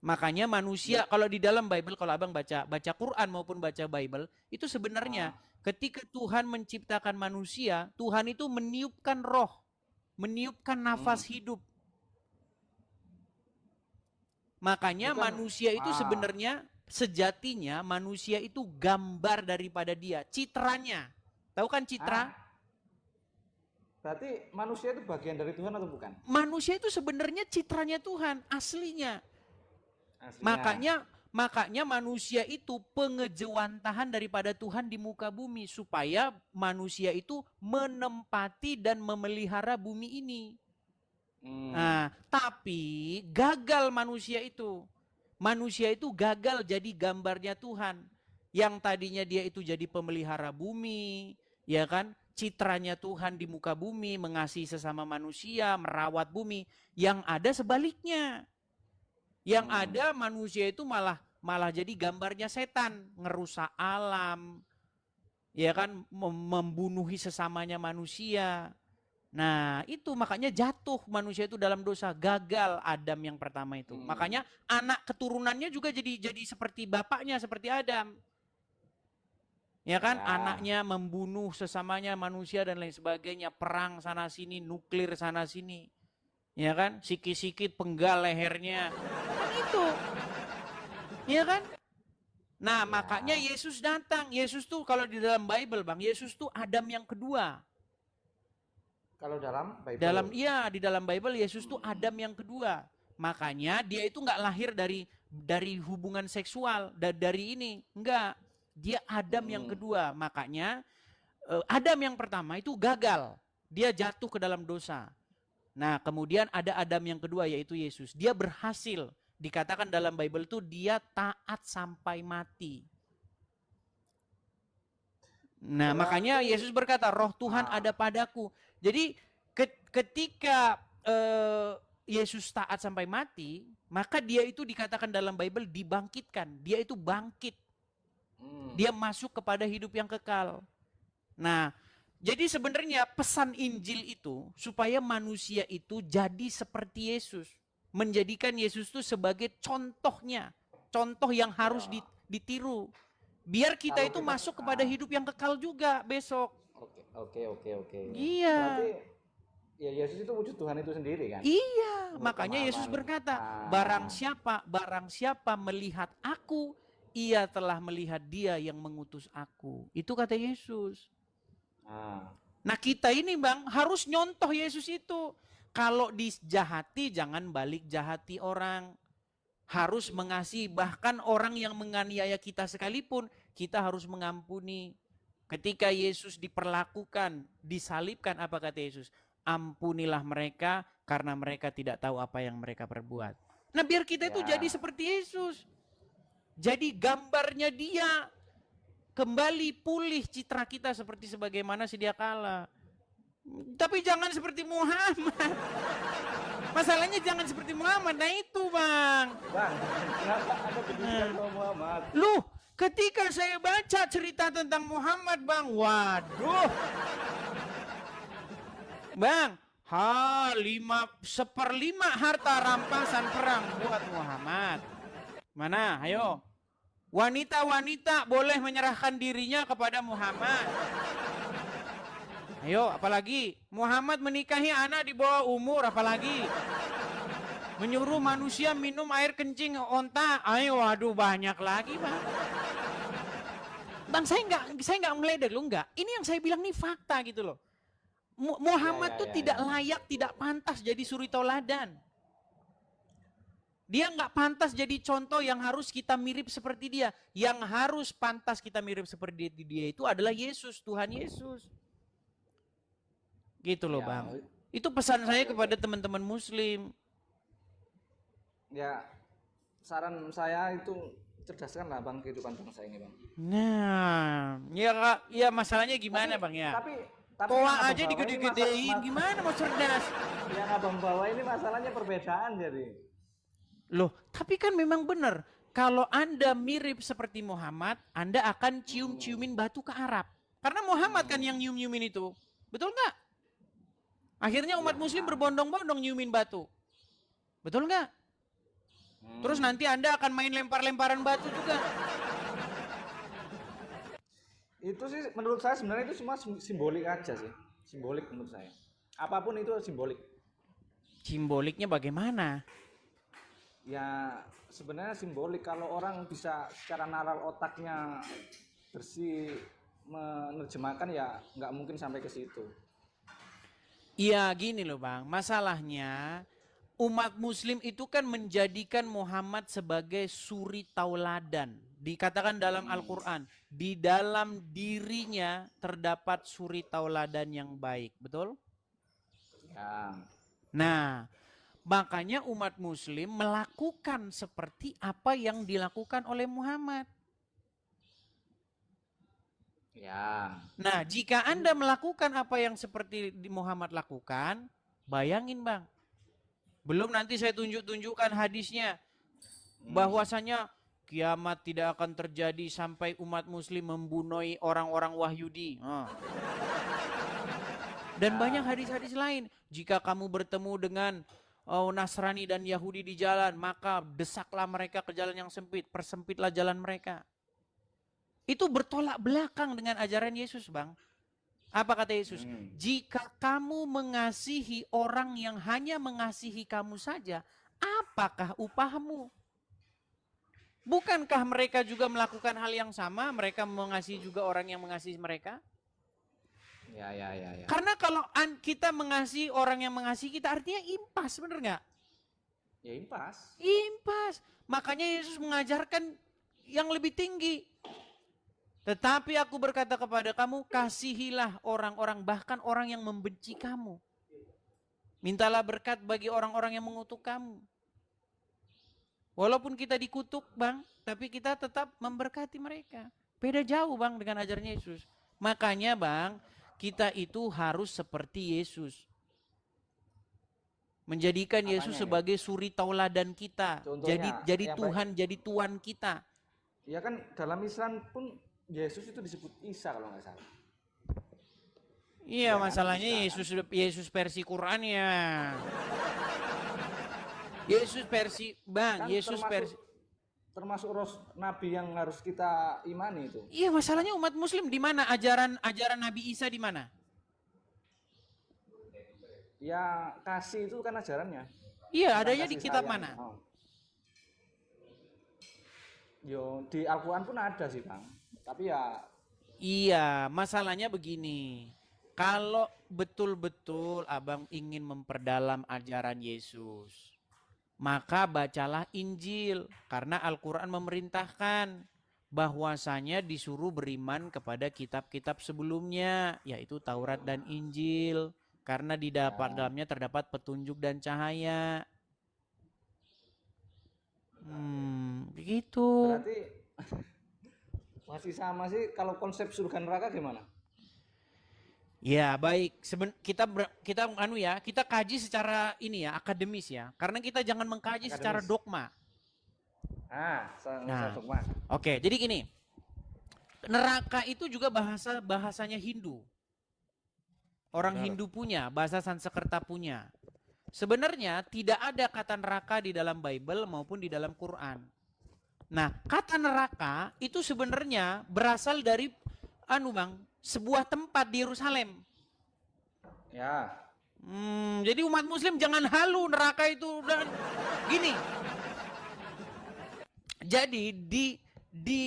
Makanya manusia kalau di dalam Bible, kalau abang baca Quran maupun baca Bible, itu sebenarnya ketika Tuhan menciptakan manusia, Tuhan itu meniupkan roh, meniupkan nafas hidup. Makanya manusia itu sebenarnya sejatinya manusia itu gambar daripada dia, citranya. Tahu kan citra? Berarti manusia itu bagian dari Tuhan atau bukan? Manusia itu sebenarnya citranya Tuhan, aslinya. Makanya manusia itu pengejawantahan daripada Tuhan di muka bumi supaya manusia itu menempati dan memelihara bumi ini. Nah, tapi gagal manusia itu. Manusia itu gagal jadi gambarnya Tuhan. Yang tadinya dia itu jadi pemelihara bumi, ya kan? Citranya Tuhan di muka bumi, mengasihi sesama manusia, merawat bumi. Yang ada sebaliknya. Yang ada manusia itu malah jadi gambarnya setan, ngerusak alam, ya kan, membunuhi sesamanya manusia. Nah, itu makanya jatuh manusia itu dalam dosa, gagal Adam yang pertama itu. Makanya anak keturunannya juga jadi seperti bapaknya, seperti Adam. Ya kan, anaknya membunuh sesamanya manusia dan lain sebagainya, perang sana sini, nuklir sana sini. Ya kan, sikit-sikit penggal lehernya. Kan itu. Ya kan? Nah, makanya Yesus datang. Yesus tuh kalau di dalam Bible, Bang, Yesus tuh Adam yang kedua. Kalau dalam Bible? Di dalam Bible Yesus tuh Adam yang kedua. Makanya dia itu nggak lahir dari hubungan seksual, dari ini, enggak. Dia Adam yang kedua. Makanya Adam yang pertama itu gagal. Dia jatuh ke dalam dosa. Nah, kemudian ada Adam yang kedua yaitu Yesus. Dia berhasil. Dikatakan dalam Bible itu dia taat sampai mati. Nah, makanya Yesus berkata, Roh Tuhan ada padaku. Jadi ketika Yesus taat sampai mati, maka dia itu dikatakan dalam Bible dibangkitkan. Dia itu bangkit. Dia masuk kepada hidup yang kekal. Nah, jadi sebenarnya pesan Injil itu supaya manusia itu jadi seperti Yesus. Menjadikan Yesus itu sebagai contohnya. Contoh yang harus ditiru. Biar kita itu masuk kepada hidup yang kekal juga besok. Oke. Iya. Berarti ya Yesus itu wujud Tuhan itu sendiri kan? Iya, makanya Yesus berkata, barang siapa melihat aku, ia telah melihat dia yang mengutus aku. Itu kata Yesus. Nah, kita ini Bang harus nyontoh Yesus itu. Kalau dijahati jangan balik jahati orang. Harus mengasihi, bahkan orang yang menganiaya kita sekalipun kita harus mengampuni. Ketika Yesus diperlakukan, disalibkan, apa kata Yesus? Ampunilah mereka karena mereka tidak tahu apa yang mereka perbuat. Nah, biar kita itu jadi seperti Yesus. Jadi gambarnya dia kembali pulih citra kita seperti sebagaimana sedia kala. Tapi jangan seperti Muhammad. Masalahnya jangan seperti Muhammad. Nah itu Bang. Bang, kenapa ada pendidikan sama Muhammad? Loh, ketika saya baca cerita tentang Muhammad Bang, waduh. Bang, 1/5 harta rampasan perang buat Muhammad. Mana? Ayo. Wanita-wanita boleh menyerahkan dirinya kepada Muhammad. Ayo, apalagi? Muhammad menikahi anak di bawah umur, apalagi? Menyuruh manusia minum air kencing onta. Ayo, waduh banyak lagi, Bang. Bang, saya nggak meledek lo, enggak. Ini yang saya bilang nih fakta gitu loh. Muhammad tuh tidak layak, tidak pantas jadi suri tauladan. Dia nggak pantas jadi contoh yang harus kita mirip seperti dia. Yang harus pantas kita mirip seperti dia itu adalah Yesus, Tuhan Yesus. Gitu loh Bang. Itu pesan saya kepada teman-teman muslim. Ya, saran saya itu cerdaskanlah Bang kehidupan bangsa ini Bang. Nah, ya masalahnya gimana Bang ya? Tapi Toa aja digede-gedein, gimana mau cerdas? Yang abang bawa ini masalahnya perbedaan jadi. Loh, tapi kan memang benar. Kalau Anda mirip seperti Muhammad, Anda akan cium-ciumin batu ke Arab. Karena Muhammad kan yang nyium-nyiumin itu. Betul nggak? Akhirnya umat muslim berbondong-bondong nyiumin batu. Betul nggak? Terus nanti Anda akan main lempar-lemparan batu juga. Itu sih menurut saya sebenarnya itu semua simbolik aja sih. Simbolik menurut saya. Apapun itu simbolik. Simboliknya bagaimana? Ya sebenarnya simbolik kalau orang bisa secara nalar otaknya bersih menerjemahkan ya nggak mungkin sampai ke situ. Iya gini loh Bang, masalahnya umat muslim itu kan menjadikan Muhammad sebagai suri tauladan. Dikatakan dalam Al-Quran, di dalam dirinya terdapat suri tauladan yang baik, betul? Ya. Nah, makanya umat muslim melakukan seperti apa yang dilakukan oleh Muhammad. Ya. Nah, jika Anda melakukan apa yang seperti Muhammad lakukan, bayangin Bang. Belum nanti saya tunjukkan hadisnya. Bahwasanya kiamat tidak akan terjadi sampai umat muslim membunuh orang-orang Wahyudi. Dan banyak hadis-hadis lain. Jika kamu bertemu dengan Nasrani dan Yahudi di jalan, maka desaklah mereka ke jalan yang sempit, persempitlah jalan mereka. Itu bertolak belakang dengan ajaran Yesus, Bang. Apa kata Yesus? Jika kamu mengasihi orang yang hanya mengasihi kamu saja, apakah upahmu? Bukankah mereka juga melakukan hal yang sama? Mereka mengasihi juga orang yang mengasihi mereka? Ya. Karena kalau kita mengasihi orang yang mengasihi kita, artinya impas, bener nggak? Ya impas. Impas. Makanya Yesus mengajarkan yang lebih tinggi. Tetapi aku berkata kepada kamu, kasihilah orang-orang, bahkan orang yang membenci kamu. Mintalah berkat bagi orang-orang yang mengutuk kamu. Walaupun kita dikutuk, Bang, tapi kita tetap memberkati mereka. Beda jauh, Bang, dengan ajaran Yesus. Makanya, Bang, kita itu harus seperti Yesus. Menjadikan Yesus sebagai suri tauladan kita. Contohnya, jadi Tuhan, jadi Tuhan kita. Ya kan dalam Islam pun Yesus itu disebut Isa kalau nggak salah. Iya, masalahnya Yesus versi Quran ya. Yesus versi, Bang, Kan Yesus versi. Termasuk Nabi yang harus kita imani itu. Iya, masalahnya umat Muslim di mana ajaran Nabi Isa di mana? Ya kasih itu kan ajarannya. Iya, Bukan adanya di kasih kitab sayang. mana? Yo di Al-Quran pun ada sih, Bang. Tapi ya. Iya, masalahnya begini. Kalau betul-betul abang ingin memperdalam ajaran Yesus, maka bacalah Injil. Karena Al-Quran memerintahkan bahwasanya disuruh beriman kepada kitab-kitab sebelumnya, yaitu Taurat dan Injil. Karena di dalamnya terdapat petunjuk dan cahaya. Begitu. Berarti masih sama sih. Kalau konsep surga neraka gimana? Ya baik, kita kaji secara ini ya, akademis ya, karena kita jangan mengkaji secara dogma. Dogma. Oke, jadi gini, neraka itu juga bahasanya Hindu, orang Hindu punya, bahasa Sanskerta punya. Sebenarnya tidak ada kata neraka di dalam Bible maupun di dalam Quran. Nah, kata neraka itu sebenarnya berasal dari sebuah tempat di Yerusalem. Ya. Jadi umat Muslim jangan halu neraka itu dan gini. Jadi di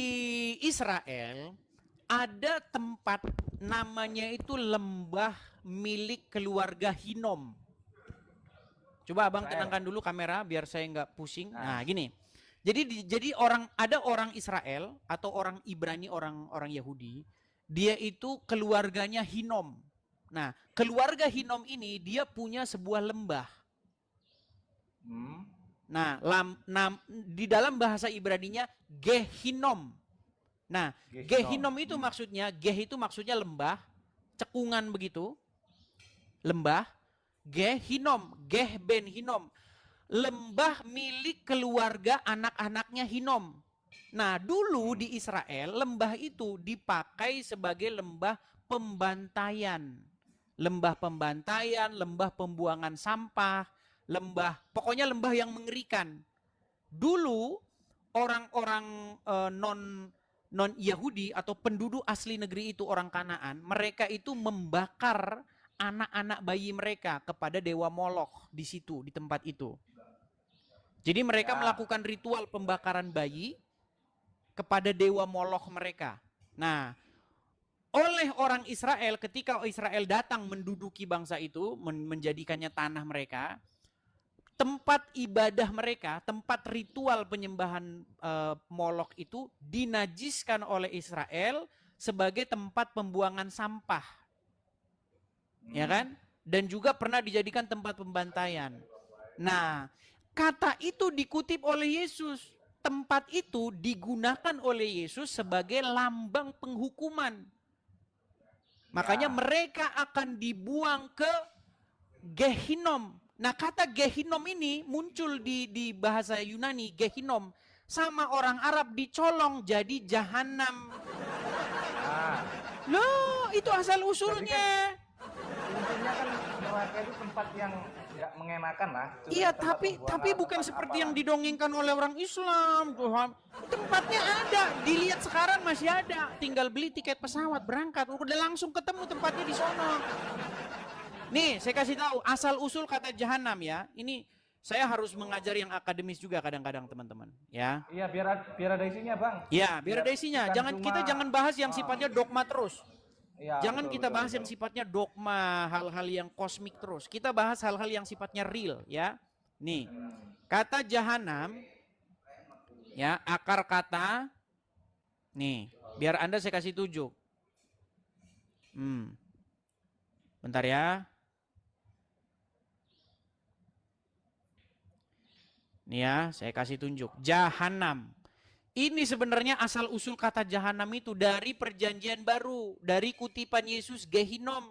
Israel ada tempat namanya itu lembah milik keluarga Hinom. Coba abang tenangkan dulu kamera biar saya nggak pusing. Nah gini. Jadi ada orang Israel atau orang Ibrani, orang Yahudi. Dia itu keluarganya Hinom. Nah, keluarga Hinom ini dia punya sebuah lembah. Nah, di dalam bahasa Ibraninya Gehinom. Nah, Gehinom itu maksudnya, Geh itu maksudnya lembah, cekungan begitu. Lembah, Gehinom, Geh ben Hinom. Lembah milik keluarga anak-anaknya Hinom. Nah, dulu di Israel lembah itu dipakai sebagai lembah pembantaian. Lembah pembantaian, lembah pembuangan sampah, pokoknya lembah yang mengerikan. Dulu orang-orang non Yahudi atau penduduk asli negeri itu, orang Kanaan, mereka itu membakar anak-anak bayi mereka kepada dewa Moloch di situ, di tempat itu. Jadi mereka melakukan ritual pembakaran bayi kepada dewa Moloch mereka. Nah, oleh orang Israel, ketika Israel datang menduduki bangsa itu, menjadikannya tanah mereka, tempat ibadah mereka, tempat ritual penyembahan Moloch itu dinajiskan oleh Israel sebagai tempat pembuangan sampah. Ya kan? Dan juga pernah dijadikan tempat pembantaian. Nah, kata itu dikutip oleh Yesus. Tempat itu digunakan oleh Yesus sebagai lambang penghukuman. Makanya mereka akan dibuang ke Gehinom. Nah, kata Gehinom ini muncul di bahasa Yunani, Gehinom. Sama orang Arab dicolong jadi Jahanam. Loh, itu asal usulnya. Intinya neraka itu tempat yang nggak mengenakan lah. Cuma Iya, tempat tapi pembuangan bukan tempat seperti apa yang lah. didongengkan oleh orang Islam, Tuhan. Tempatnya ada, dilihat sekarang masih ada. Tinggal beli tiket pesawat berangkat, udah langsung ketemu tempatnya di sono. Nih, saya kasih tahu asal usul kata jahanam ya. Ini saya harus mengajar yang akademis juga kadang-kadang teman-teman, ya. Iya, biar ada isinya, Bang. Ya, biar ada isinya. Bukan Kita cuma- jangan bahas yang sifatnya dogma terus. Iya, Jangan betul, kita betul, bahas betul. yang sifatnya dogma, hal-hal yang kosmik terus. Kita bahas hal-hal yang sifatnya real, ya. Nih, kata jahanam, ya, akar kata, nih, biar Anda saya kasih tunjuk. Bentar ya. Nih ya, saya kasih tunjuk. Jahanam. Ini sebenarnya asal usul kata jahanam itu dari perjanjian baru, dari kutipan Yesus Gehinom.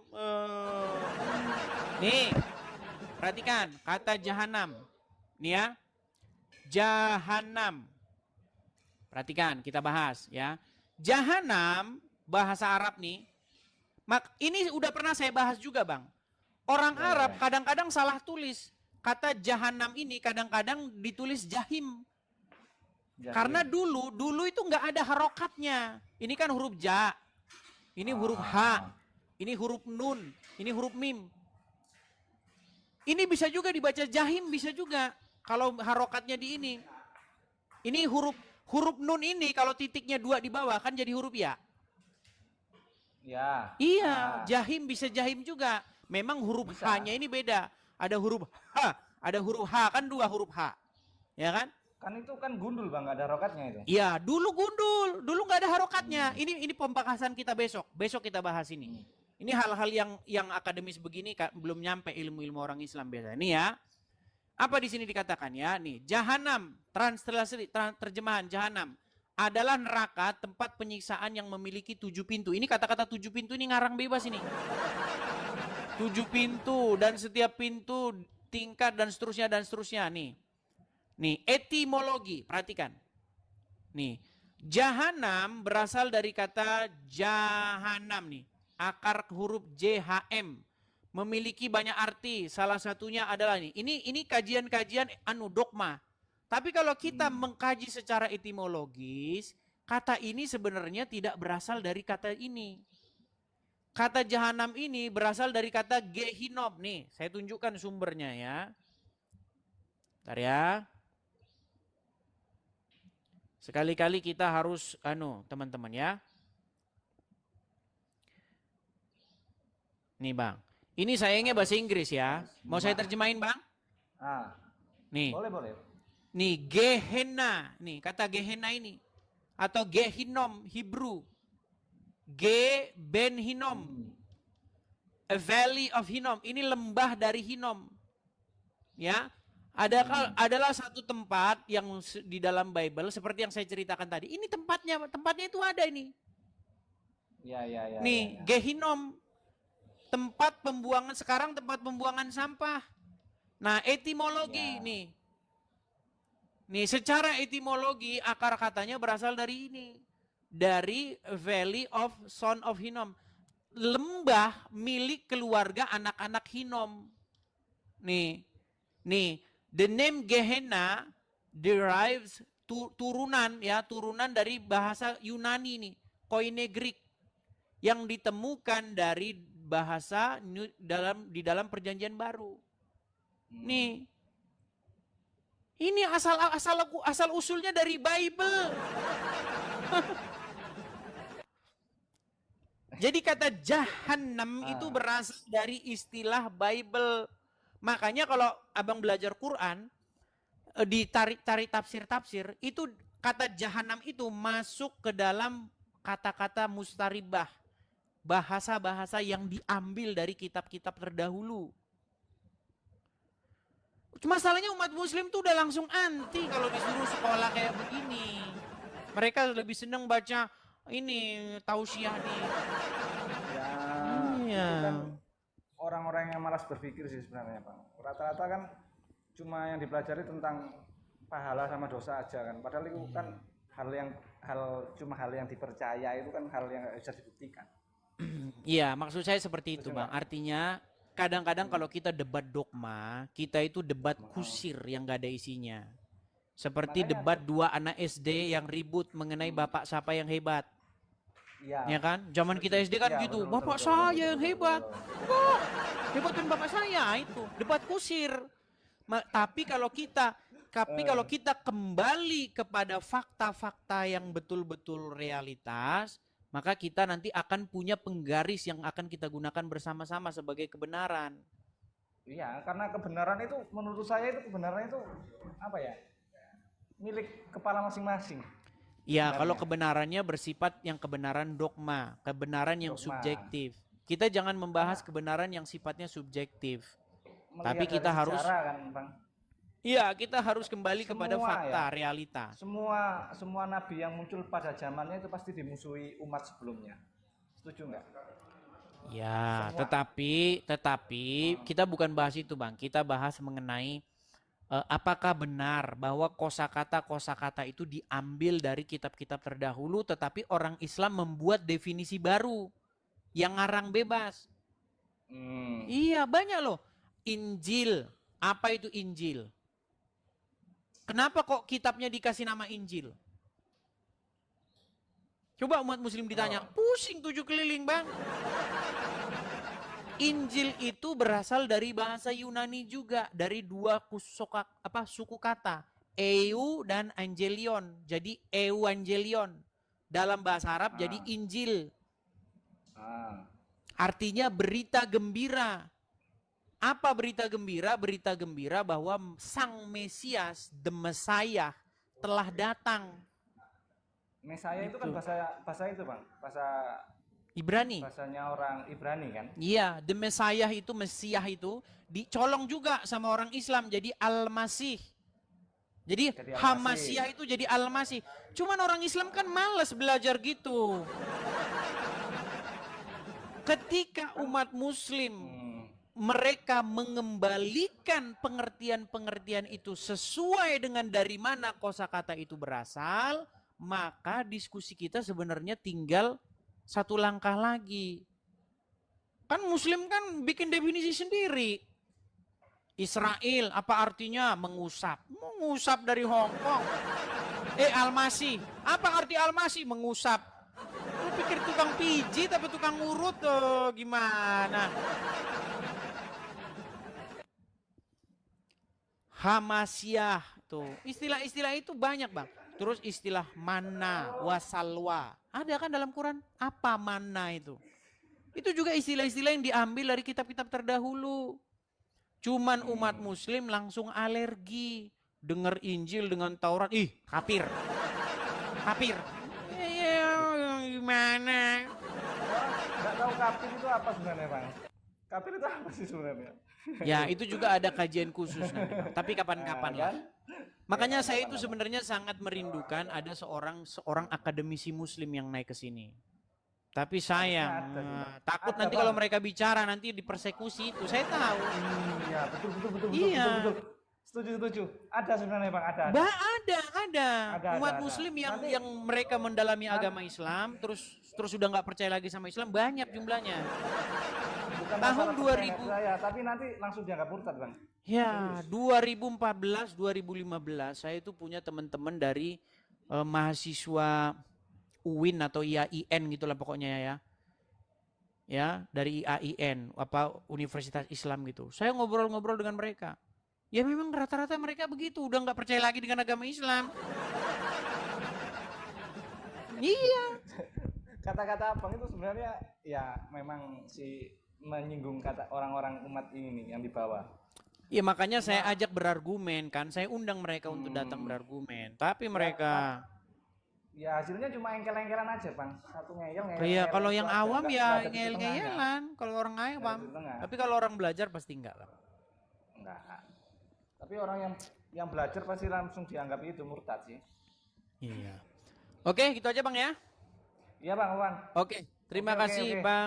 Nih, perhatikan kata jahanam. Nih ya, jahanam. Perhatikan, kita bahas ya. Jahanam bahasa Arab nih. Ini udah pernah saya bahas juga, Bang. Orang Arab kadang-kadang salah tulis. Kata jahanam ini kadang-kadang ditulis jahim. Karena dulu itu nggak ada harokatnya. Ini kan huruf ja, ini huruf ha, ini huruf nun, ini huruf mim. Ini bisa juga dibaca jahim, bisa juga kalau harokatnya di ini. Ini huruf nun ini kalau titiknya 2 di bawah kan jadi huruf ya. Ya. Iya, jahim bisa jahim juga. Memang huruf H-nya ini beda. Ada huruf H, ada huruf H, kan 2 huruf H. Ya kan? Kan itu kan gundul, Bang, nggak ada harokatnya itu. Iya, dulu gundul, dulu nggak ada harokatnya. Ini pembahasan kita besok. Besok kita bahas ini. Ini hal-hal yang akademis begini belum nyampe ilmu-ilmu orang Islam biasa. Ini ya. Apa di sini dikatakan ya? Nih, jahanam, terjemahan jahanam adalah neraka tempat penyiksaan yang memiliki 7 pintu. Ini kata-kata 7 pintu ini ngarang bebas ini. 7 pintu dan setiap pintu tingkat dan seterusnya nih. Nih, etimologi, perhatikan. Nih, jahanam berasal dari kata jahanam nih. Akar huruf JHM. Memiliki banyak arti. Salah satunya adalah nih. Ini kajian-kajian dogma. Tapi kalau kita mengkaji secara etimologis, kata ini sebenarnya tidak berasal dari kata ini. Kata jahanam ini berasal dari kata gehinom. Nih, saya tunjukkan sumbernya ya. Bentar ya. Sekali-kali kita harus teman-teman ya. Nih, Bang. Ini sayangnya bahasa Inggris ya. Mau saya terjemahin, Bang? Nih. Boleh. Nih, Gehenna. Nih, kata Gehenna ini. Atau Gehinom, Hebrew. Ben Hinnom. A valley of Hinnom. Ini lembah dari Hinnom. Ya. Adalah satu tempat yang di dalam Bible seperti yang saya ceritakan tadi. Ini tempatnya itu ada ini. Ya. Nih, Gehinom. Tempat pembuangan sekarang tempat pembuangan sampah. Nah, etimologi nih. Nih, secara etimologi akar katanya berasal dari ini. Dari Valley of Son of Hinnom. Lembah milik keluarga anak-anak Hinnom. Nih. The name Gehenna derives turunan dari bahasa Yunani nih, Koine Greek yang ditemukan dari bahasa di dalam perjanjian baru. Nih. Ini asal usulnya dari Bible. Jadi kata jahanam itu berasal dari istilah Bible. Makanya kalau abang belajar Quran, ditarik tafsir-tafsir, itu kata jahanam itu masuk ke dalam kata-kata mustaribah. Bahasa-bahasa yang diambil dari kitab-kitab terdahulu. Masalahnya umat muslim tuh udah langsung anti kalau disuruh sekolah kayak begini. Mereka lebih senang baca ini tausiah nih. Ya, itu kan orang-orang yang malas berpikir sih sebenarnya, Bang. Rata-rata kan cuma yang dipelajari tentang pahala sama dosa aja kan. Padahal itu kan hal yang dipercaya, itu kan hal yang bisa dibuktikan. Iya, maksud saya seperti itu, Bang. Artinya kadang-kadang kalau kita debat dogma, kita itu debat kusir yang gak ada isinya. Seperti Makanya, debat dua anak SD yang ribut mengenai bapak siapa yang hebat. Ya kan? Zaman kita SD kan Iya, gitu, betul, bapak betul, saya betul, yang betul, hebat. betul. Enggak, hebatkan bapak saya itu. Debat kusir. Tapi kalau kita kembali kepada fakta-fakta yang betul-betul realitas, maka kita nanti akan punya penggaris yang akan kita gunakan bersama-sama sebagai kebenaran. Iya, karena kebenaran itu menurut saya itu kebenaran itu apa ya? Milik kepala masing-masing. Ya, Sebenarnya. kalau kebenarannya bersifat yang kebenaran dogma, kebenaran yang subjektif. Kita jangan membahas kebenaran yang sifatnya subjektif. Melihat Tapi dari kita harus sejarah kan, Bang. Iya, kita harus kembali kepada Semua fakta, ya. realita. Semua nabi yang muncul pada zamannya itu pasti dimusuhi umat sebelumnya. Setuju nggak? Ya, Semua. tetapi kita bukan bahas itu, Bang. Kita bahas mengenai apakah benar bahwa kosakata itu diambil dari kitab-kitab terdahulu, tetapi orang Islam membuat definisi baru yang ngarang bebas. Iya, banyak loh. Injil, apa itu Injil? Kenapa kok kitabnya dikasih nama Injil? Coba umat muslim ditanya, pusing 7 keliling, Bang. Injil itu berasal dari bahasa Yunani juga, dari dua suku kata, eu dan angelion. Jadi evangelion. Dalam bahasa Arab jadi Injil. Artinya berita gembira. Apa berita gembira? Berita gembira bahwa Sang Mesias, the Messiah, telah datang. Mesiah itu kan bahasa itu, Bang. Bahasa Ibrani. Bahasanya orang Ibrani kan? Iya, the Messiah itu, Mesiah itu dicolong juga sama orang Islam jadi Al-Masih. Jadi Hamasiah itu jadi Al-Masih. Cuman orang Islam kan malas belajar gitu. Ketika umat muslim mereka mengembalikan pengertian-pengertian itu sesuai dengan dari mana kosakata itu berasal, maka diskusi kita sebenarnya tinggal satu langkah lagi. Kan muslim kan bikin definisi sendiri. Israel apa artinya mengusap? Mengusap dari Hong Kong. Al-Masih, apa arti Al-Masih? Mengusap. Lu pikir tukang pijit apa tukang urut tuh gimana? Hamasiah tuh. Istilah-istilah itu banyak, Bang. Terus istilah mana, wasalwa. Ada kan dalam Quran? Apa mana itu? Itu juga istilah-istilah yang diambil dari kitab-kitab terdahulu. Cuman umat muslim langsung alergi. Dengar Injil dengan Taurat. Ih, kafir. Kafir. Gimana? Nggak tahu kafir itu apa sebenarnya, Bang? Kafir itu apa sih sebenarnya? Ya, itu juga ada kajian khusus nanti, Bang. Tapi kapan-kapan lah. Makanya saya itu sebenarnya sangat merindukan ada seorang akademisi muslim yang naik ke sini. Tapi sayang, takut nanti kalau mereka bicara nanti dipersekusi itu. Saya tahu. Iya, betul. Iya. Setuju. Ada sebenarnya, Bang, ada. Ada. Umat muslim yang mereka mendalami agama Islam terus sudah nggak percaya lagi sama Islam banyak jumlahnya. Bukan tahun 2000 saya, tapi nanti langsung dianggap murtad, Bang. Ya, 2014, 2015 saya itu punya teman-teman dari mahasiswa UIN atau IAIN gitulah pokoknya ya. Ya, dari IAIN apa Universitas Islam gitu. Saya ngobrol-ngobrol dengan mereka. Ya memang rata-rata mereka begitu, udah nggak percaya lagi dengan agama Islam. Iya. Kata-kata Abang itu sebenarnya ya memang menyinggung kata orang-orang umat ini nih yang di bawah. Ya makanya saya ajak berargumen kan, saya undang mereka untuk datang berargumen. Tapi mereka ya hasilnya cuma engkel-engkelan aja, Bang. Satu ngeyel. Iya, kalau yang awam ya ngeyel-ngeyelan, kalau orang awam. Tapi kalau orang belajar pasti enggak lah. Enggak. Tapi orang yang belajar pasti langsung dianggap itu murtad sih. Iya. Oke, gitu aja, Bang ya. Iya, Bang. Oke, terima kasih, Bang.